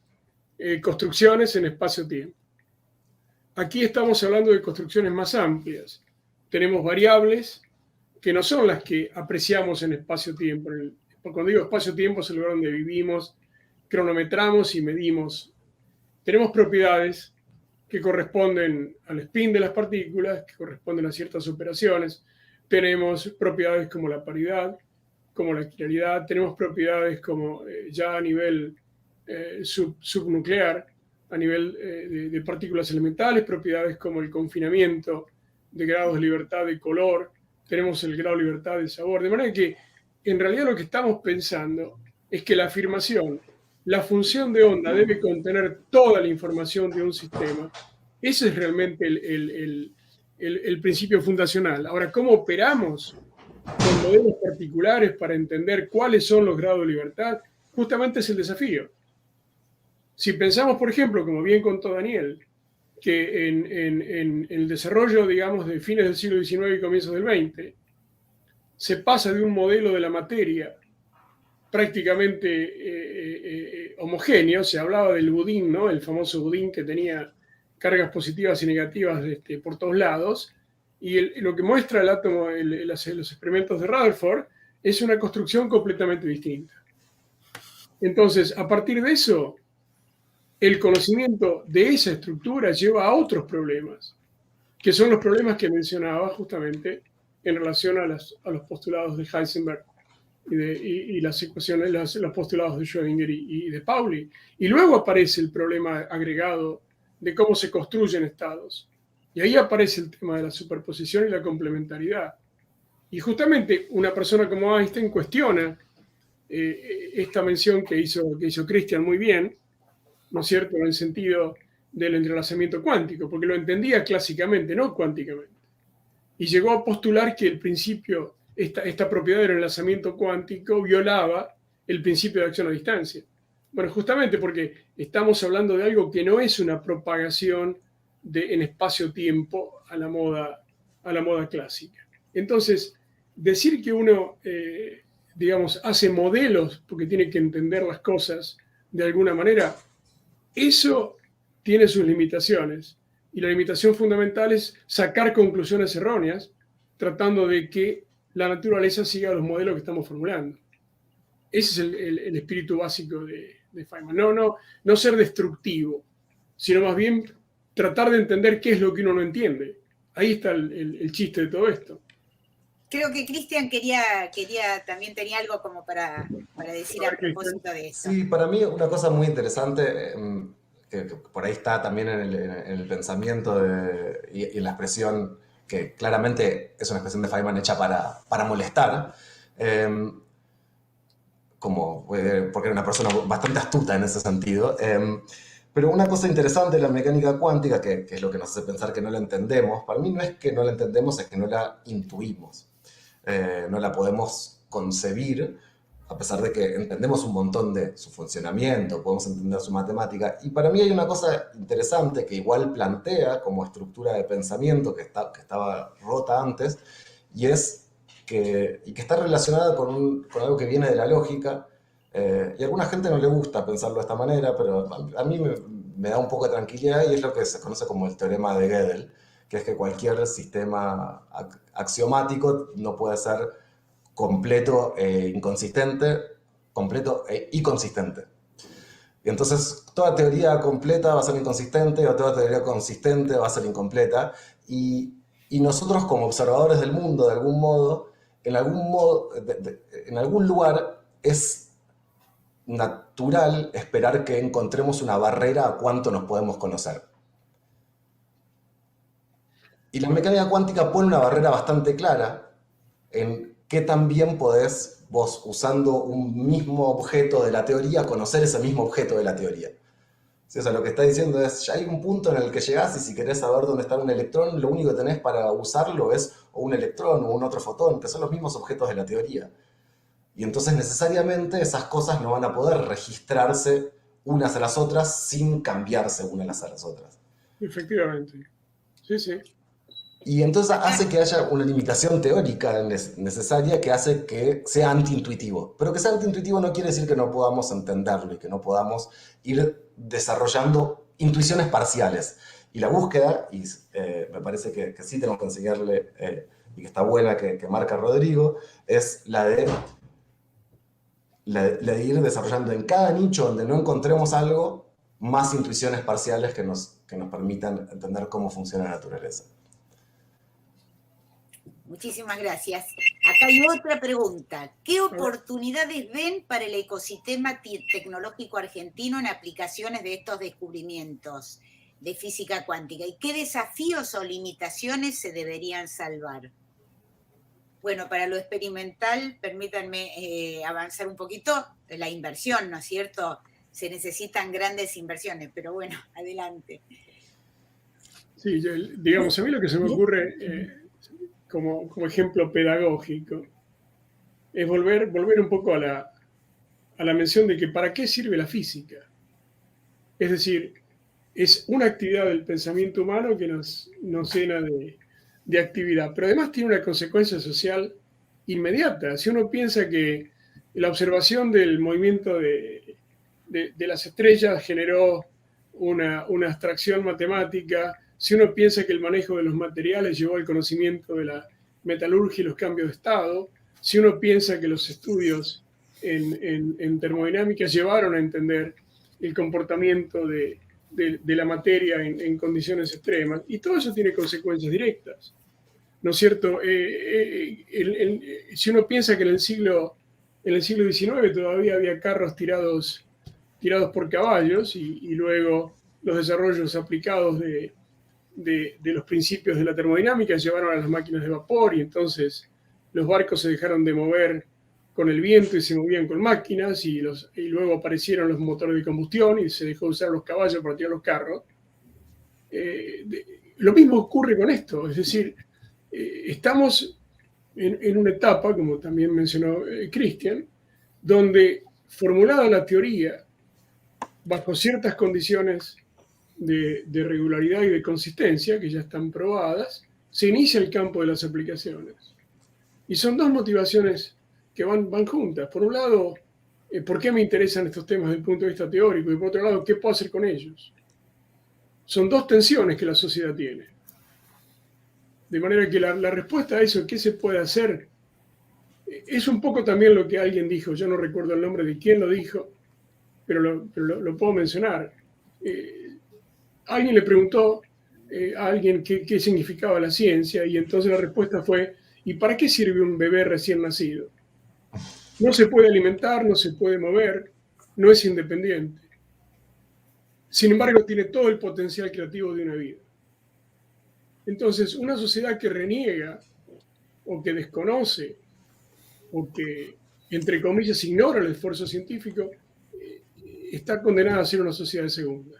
Speaker 4: construcciones en espacio-tiempo. Aquí estamos hablando de construcciones más amplias. Tenemos variables que no son las que apreciamos en espacio-tiempo. Cuando digo espacio-tiempo es el lugar donde vivimos, cronometramos y medimos. Tenemos propiedades que corresponden al spin de las partículas, que corresponden a ciertas operaciones. Tenemos propiedades como la paridad, como la equilibriedad. Tenemos propiedades como ya a nivel subnuclear, a nivel de partículas elementales, propiedades como el confinamiento de grados de libertad de color. Tenemos el grado de libertad de sabor. De manera que en realidad lo que estamos pensando es que la afirmación, la función de onda debe contener toda la información de un sistema. Ese es realmente el principio fundacional. Ahora, ¿cómo operamos con modelos particulares para entender cuáles son los grados de libertad? Justamente es el desafío. Si pensamos, por ejemplo, como bien contó Daniel, que en el desarrollo, digamos, de fines del siglo XIX y comienzos del XX, se pasa de un modelo de la materia prácticamente homogéneo. Se hablaba del budín, ¿no? El famoso budín que tenía cargas positivas y negativas por todos lados. Y lo que muestra el átomo, los experimentos de Rutherford, es una construcción completamente distinta. Entonces, a partir de eso, el conocimiento de esa estructura lleva a otros problemas. que son los problemas que mencionaba justamente en relación a los postulados de Heisenberg y las ecuaciones, los postulados de Schrödinger y de Pauli. Y luego aparece el problema agregado de cómo se construyen estados. Y ahí aparece el tema de la superposición y la complementariedad. Y justamente una persona como Einstein cuestiona esta mención que hizo Christian muy bien, ¿no es cierto?, en el sentido del entrelazamiento cuántico, porque lo entendía clásicamente, no cuánticamente. Y llegó a postular que el principio, esta propiedad del enlazamiento cuántico violaba el principio de acción a distancia. Bueno, justamente porque estamos hablando de algo que no es una propagación en espacio-tiempo a la moda clásica. Entonces, decir que uno, digamos, hace modelos porque tiene que entender las cosas de alguna manera, eso tiene sus limitaciones. Y la limitación fundamental es sacar conclusiones erróneas, tratando de que la naturaleza siga los modelos que estamos formulando. Ese es el espíritu básico de Feynman. No ser destructivo, sino más bien tratar de entender qué es lo que uno no entiende. Ahí está el chiste de todo esto.
Speaker 3: Creo que Christian también tenía algo como para decir a propósito de esto.
Speaker 1: Sí, para mí una cosa muy interesante, que por ahí está también en el pensamiento y en la expresión, que claramente es una expresión de Feynman hecha para molestar, porque era una persona bastante astuta en ese sentido. Pero una cosa interesante de la mecánica cuántica, que es lo que nos hace pensar que no la entendemos, para mí no es que no la entendemos, es que no la intuimos. No la podemos concebir, a pesar de que entendemos un montón de su funcionamiento, podemos entender su matemática. Y para mí hay una cosa interesante que igual plantea como estructura de pensamiento que estaba rota antes, y que está relacionada con algo que viene de la lógica. Y a alguna gente no le gusta pensarlo de esta manera, pero a mí me da un poco de tranquilidad, y es lo que se conoce como el teorema de Gödel, que es que cualquier sistema axiomático no puede ser completo e inconsistente, completo y consistente. Y entonces toda teoría completa va a ser inconsistente, o toda teoría consistente va a ser incompleta, y nosotros como observadores del mundo, de algún modo, en algún lugar es natural esperar que encontremos una barrera a cuánto nos podemos conocer. Y la mecánica cuántica pone una barrera bastante clara en qué tan bien podés vos, usando un mismo objeto de la teoría, conocer ese mismo objeto de la teoría. ¿Sí? O sea, lo que está diciendo es, ya hay un punto en el que llegás y si querés saber dónde está un electrón, lo único que tenés para usarlo es o un electrón o un otro fotón, que son los mismos objetos de la teoría. Y entonces necesariamente esas cosas no van a poder registrarse unas a las otras sin cambiarse unas a las otras.
Speaker 4: Efectivamente. Sí, sí.
Speaker 1: Y entonces hace que haya una limitación teórica necesaria que hace que sea antiintuitivo. Pero que sea antiintuitivo no quiere decir que no podamos entenderlo y que no podamos ir desarrollando intuiciones parciales. Y la búsqueda, y me parece que sí tenemos que enseñarle, y que está buena que marca Rodrigo, es la de ir desarrollando en cada nicho donde no encontremos algo, más intuiciones parciales que nos permitan entender cómo funciona la naturaleza.
Speaker 3: Muchísimas gracias. Acá hay otra pregunta. ¿Qué oportunidades ven para el ecosistema tecnológico argentino en aplicaciones de estos descubrimientos de física cuántica? ¿Y qué desafíos o limitaciones se deberían salvar? Bueno, para lo experimental, permítanme avanzar un poquito. La inversión, ¿no es cierto? Se necesitan grandes inversiones, pero bueno, adelante.
Speaker 4: Sí, digamos, a mí lo que se me ocurre como ejemplo pedagógico es volver un poco a la mención de que ¿para qué sirve la física? Es decir, es una actividad del pensamiento humano que nos llena de actividad, pero además tiene una consecuencia social inmediata. Si uno piensa que la observación del movimiento de las estrellas generó una abstracción matemática, si uno piensa que el manejo de los materiales llevó al conocimiento de la metalurgia y los cambios de estado, si uno piensa que los estudios en termodinámica llevaron a entender el comportamiento de de la materia en condiciones extremas, y todo eso tiene consecuencias directas, ¿no es cierto? Si uno piensa que en el siglo XIX todavía había carros tirados por caballos, y luego los desarrollos aplicados de los principios de la termodinámica llevaron a las máquinas de vapor, y entonces los barcos se dejaron de mover con el viento y se movían con máquinas, y luego aparecieron los motores de combustión y se dejó de usar los caballos para tirar los carros. Lo mismo ocurre con esto, es decir, estamos en una etapa, como también mencionó Cristian, donde, formulada la teoría bajo ciertas condiciones de regularidad y de consistencia, que ya están probadas, se inicia el campo de las aplicaciones. Y son dos motivaciones que van juntas. Por un lado, ¿por qué me interesan estos temas desde el punto de vista teórico? Y por otro lado, ¿qué puedo hacer con ellos? Son dos tensiones que la sociedad tiene. De manera que la respuesta a eso, ¿qué se puede hacer? Es un poco también lo que alguien dijo, yo no recuerdo el nombre de quién lo dijo, pero lo puedo mencionar. Alguien le preguntó a alguien qué significaba la ciencia, y entonces la respuesta fue: ¿y para qué sirve un bebé recién nacido? No se puede alimentar, no se puede mover, no es independiente. Sin embargo, tiene todo el potencial creativo de una vida. Entonces, una sociedad que reniega o que desconoce o que, entre comillas, ignora el esfuerzo científico, está condenada a ser una sociedad de segunda.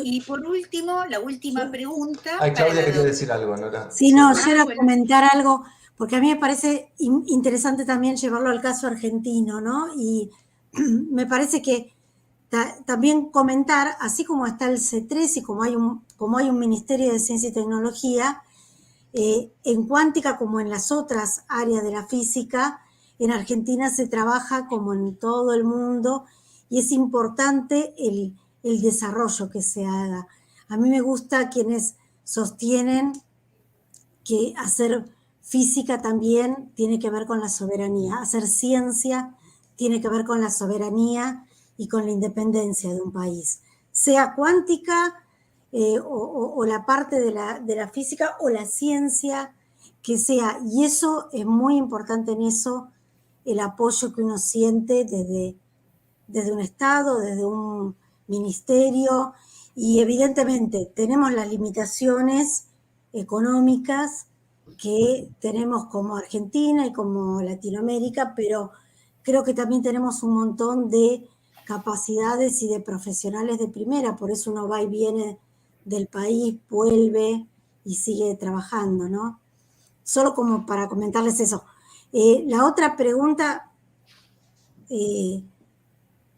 Speaker 3: Y por último, la última pregunta.
Speaker 1: Ay, Claudia quería decir algo, ¿no?
Speaker 6: Sí, no, yo era comentar algo, porque a mí me parece interesante también llevarlo al caso argentino, ¿no? Y me parece que también comentar, así como está el C3 y como hay un Ministerio de Ciencia y Tecnología, en cuántica como en las otras áreas de la física, en Argentina se trabaja como en todo el mundo, y es importante el desarrollo que se haga. A mí me gusta quienes sostienen que hacer física también tiene que ver con la soberanía, hacer ciencia tiene que ver con la soberanía y con la independencia de un país, sea cuántica o la parte de la física o la ciencia que sea, y eso es muy importante en eso, el apoyo que uno siente desde un Estado, desde un ministerio, y evidentemente tenemos las limitaciones económicas que tenemos como Argentina y como Latinoamérica, pero creo que también tenemos un montón de capacidades y de profesionales de primera, por eso uno va y viene del país, vuelve y sigue trabajando, ¿no? Solo como para comentarles eso. La otra pregunta,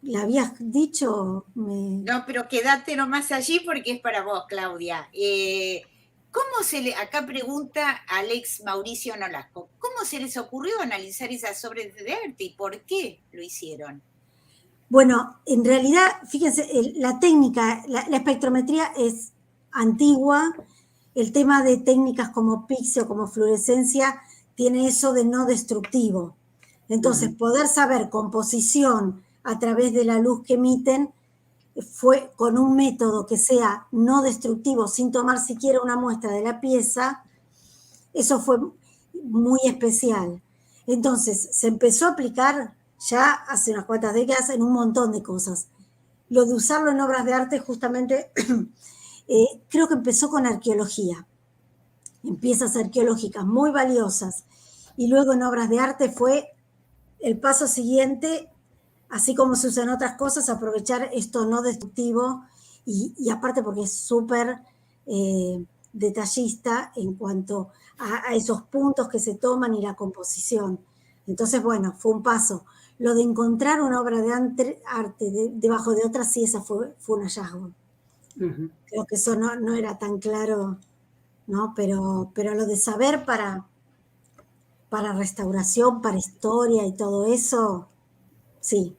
Speaker 6: ¿la habías dicho?
Speaker 3: No, pero quédate nomás allí porque es para vos, Claudia. Acá pregunta Alex Mauricio Nolasco, ¿cómo se les ocurrió analizar esas obras de arte y por qué lo hicieron?
Speaker 6: Bueno, en realidad, fíjense, la técnica, la espectrometría es antigua. El tema de técnicas como pixel o como fluorescencia tiene eso de no destructivo. Entonces, poder saber composición a través de la luz que emiten fue con un método que sea no destructivo, sin tomar siquiera una muestra de la pieza. Eso fue muy especial. Entonces, se empezó a aplicar ya hace unas cuantas décadas en un montón de cosas. Lo de usarlo en obras de arte justamente creo que empezó con arqueología, en piezas arqueológicas muy valiosas, y luego en obras de arte fue el paso siguiente, así como se usan otras cosas, aprovechar esto no destructivo, y aparte porque es súper detallista en cuanto a esos puntos que se toman y la composición. Entonces, bueno, fue un paso. Lo de encontrar una obra de arte debajo de otra, sí, esa fue un hallazgo. Creo que eso no era tan claro, ¿no? Pero lo de saber para restauración, para historia y todo eso, sí.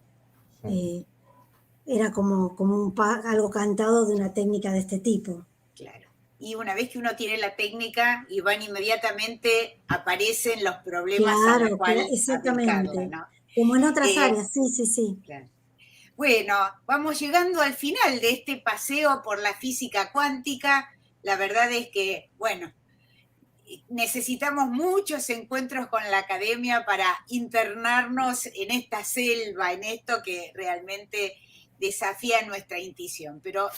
Speaker 6: Era como algo cantado de una técnica de este tipo.
Speaker 3: Claro. Y una vez que uno tiene la técnica, Iván, inmediatamente aparecen los problemas a los cuales
Speaker 6: exactamente.
Speaker 3: ¿no?
Speaker 6: Como en otras áreas, sí.
Speaker 3: Claro. Bueno, vamos llegando al final de este paseo por la física cuántica. La verdad es que, bueno, necesitamos muchos encuentros con la academia para internarnos en esta selva, en esto que realmente desafía nuestra intuición. Pero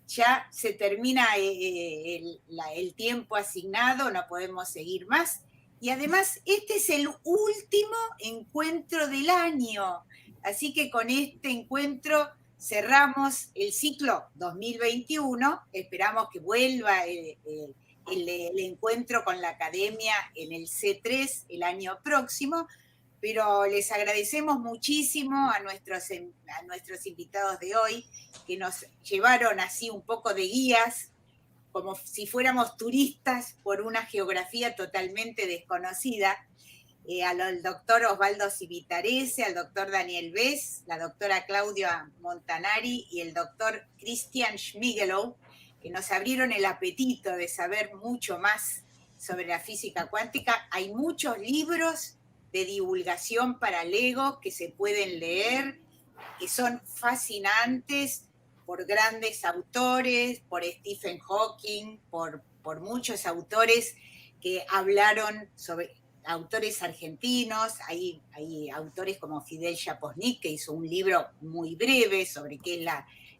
Speaker 3: ya se termina el tiempo asignado, no podemos seguir más. Y además, este es el último encuentro del año. Así que con este encuentro cerramos el ciclo 2021. Esperamos que vuelva el encuentro con la academia en el C3 el año próximo, pero les agradecemos muchísimo a nuestros invitados de hoy, que nos llevaron así un poco de guías, como si fuéramos turistas por una geografía totalmente desconocida, al doctor Osvaldo Civitarese, al doctor Daniel Bess, la doctora Claudia Montanari y el doctor Christian Schmigelow, que nos abrieron el apetito de saber mucho más sobre la física cuántica. Hay muchos libros de divulgación para legos que se pueden leer, que son fascinantes, por grandes autores, por Stephen Hawking, por muchos autores que hablaron sobre, autores argentinos. Hay autores como Fidel Japosnik, que hizo un libro muy breve sobre qué es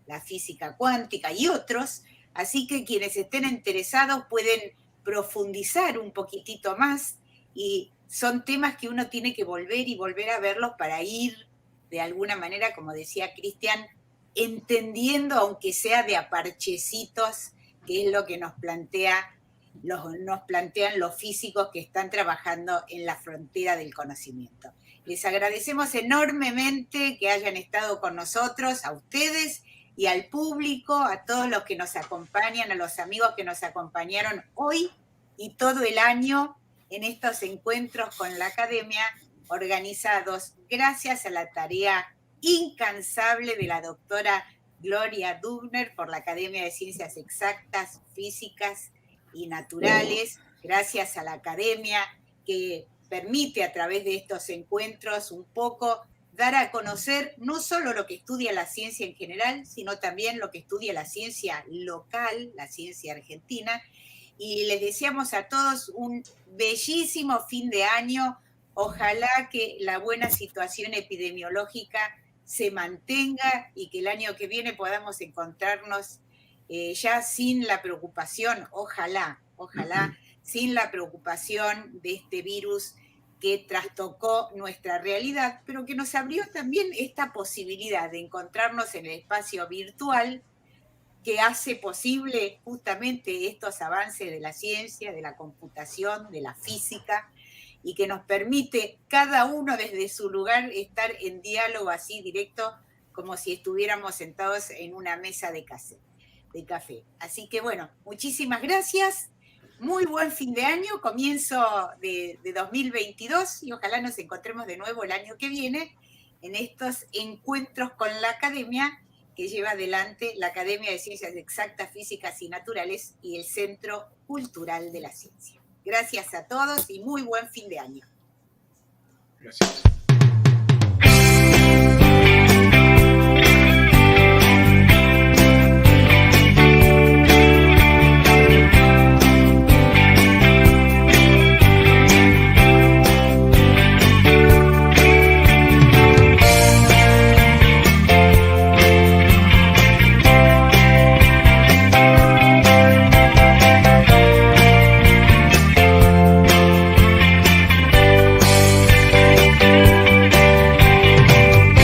Speaker 3: la física cuántica, y otros. Así que quienes estén interesados pueden profundizar un poquitito más, y son temas que uno tiene que volver y volver a verlos para ir, de alguna manera, como decía Cristian, entendiendo, aunque sea de a parchecitos, qué es lo que nos plantean los físicos que están trabajando en la frontera del conocimiento. Les agradecemos enormemente que hayan estado con nosotros, a ustedes y al público, a todos los que nos acompañan, a los amigos que nos acompañaron hoy y todo el año en estos encuentros con la academia organizados gracias a la tarea incansable de la doctora Gloria Dubner por la Academia de Ciencias Exactas, Físicas y Naturales, gracias a la academia que permite a través de estos encuentros un poco dar a conocer no solo lo que estudia la ciencia en general, sino también lo que estudia la ciencia local, la ciencia argentina. Y les deseamos a todos un bellísimo fin de año. Ojalá que la buena situación epidemiológica se mantenga y que el año que viene podamos encontrarnos ya sin la preocupación, ojalá, sin la preocupación de este virus que trastocó nuestra realidad, pero que nos abrió también esta posibilidad de encontrarnos en el espacio virtual, que hace posible justamente estos avances de la ciencia, de la computación, de la física, y que nos permite cada uno desde su lugar estar en diálogo así directo, como si estuviéramos sentados en una mesa de café. Así que bueno, muchísimas gracias, muy buen fin de año, comienzo de 2022, y ojalá nos encontremos de nuevo el año que viene en estos encuentros con la academia que lleva adelante la Academia de Ciencias Exactas, Físicas y Naturales y el Centro Cultural de la Ciencia. Gracias a todos y muy buen fin de año.
Speaker 4: Gracias.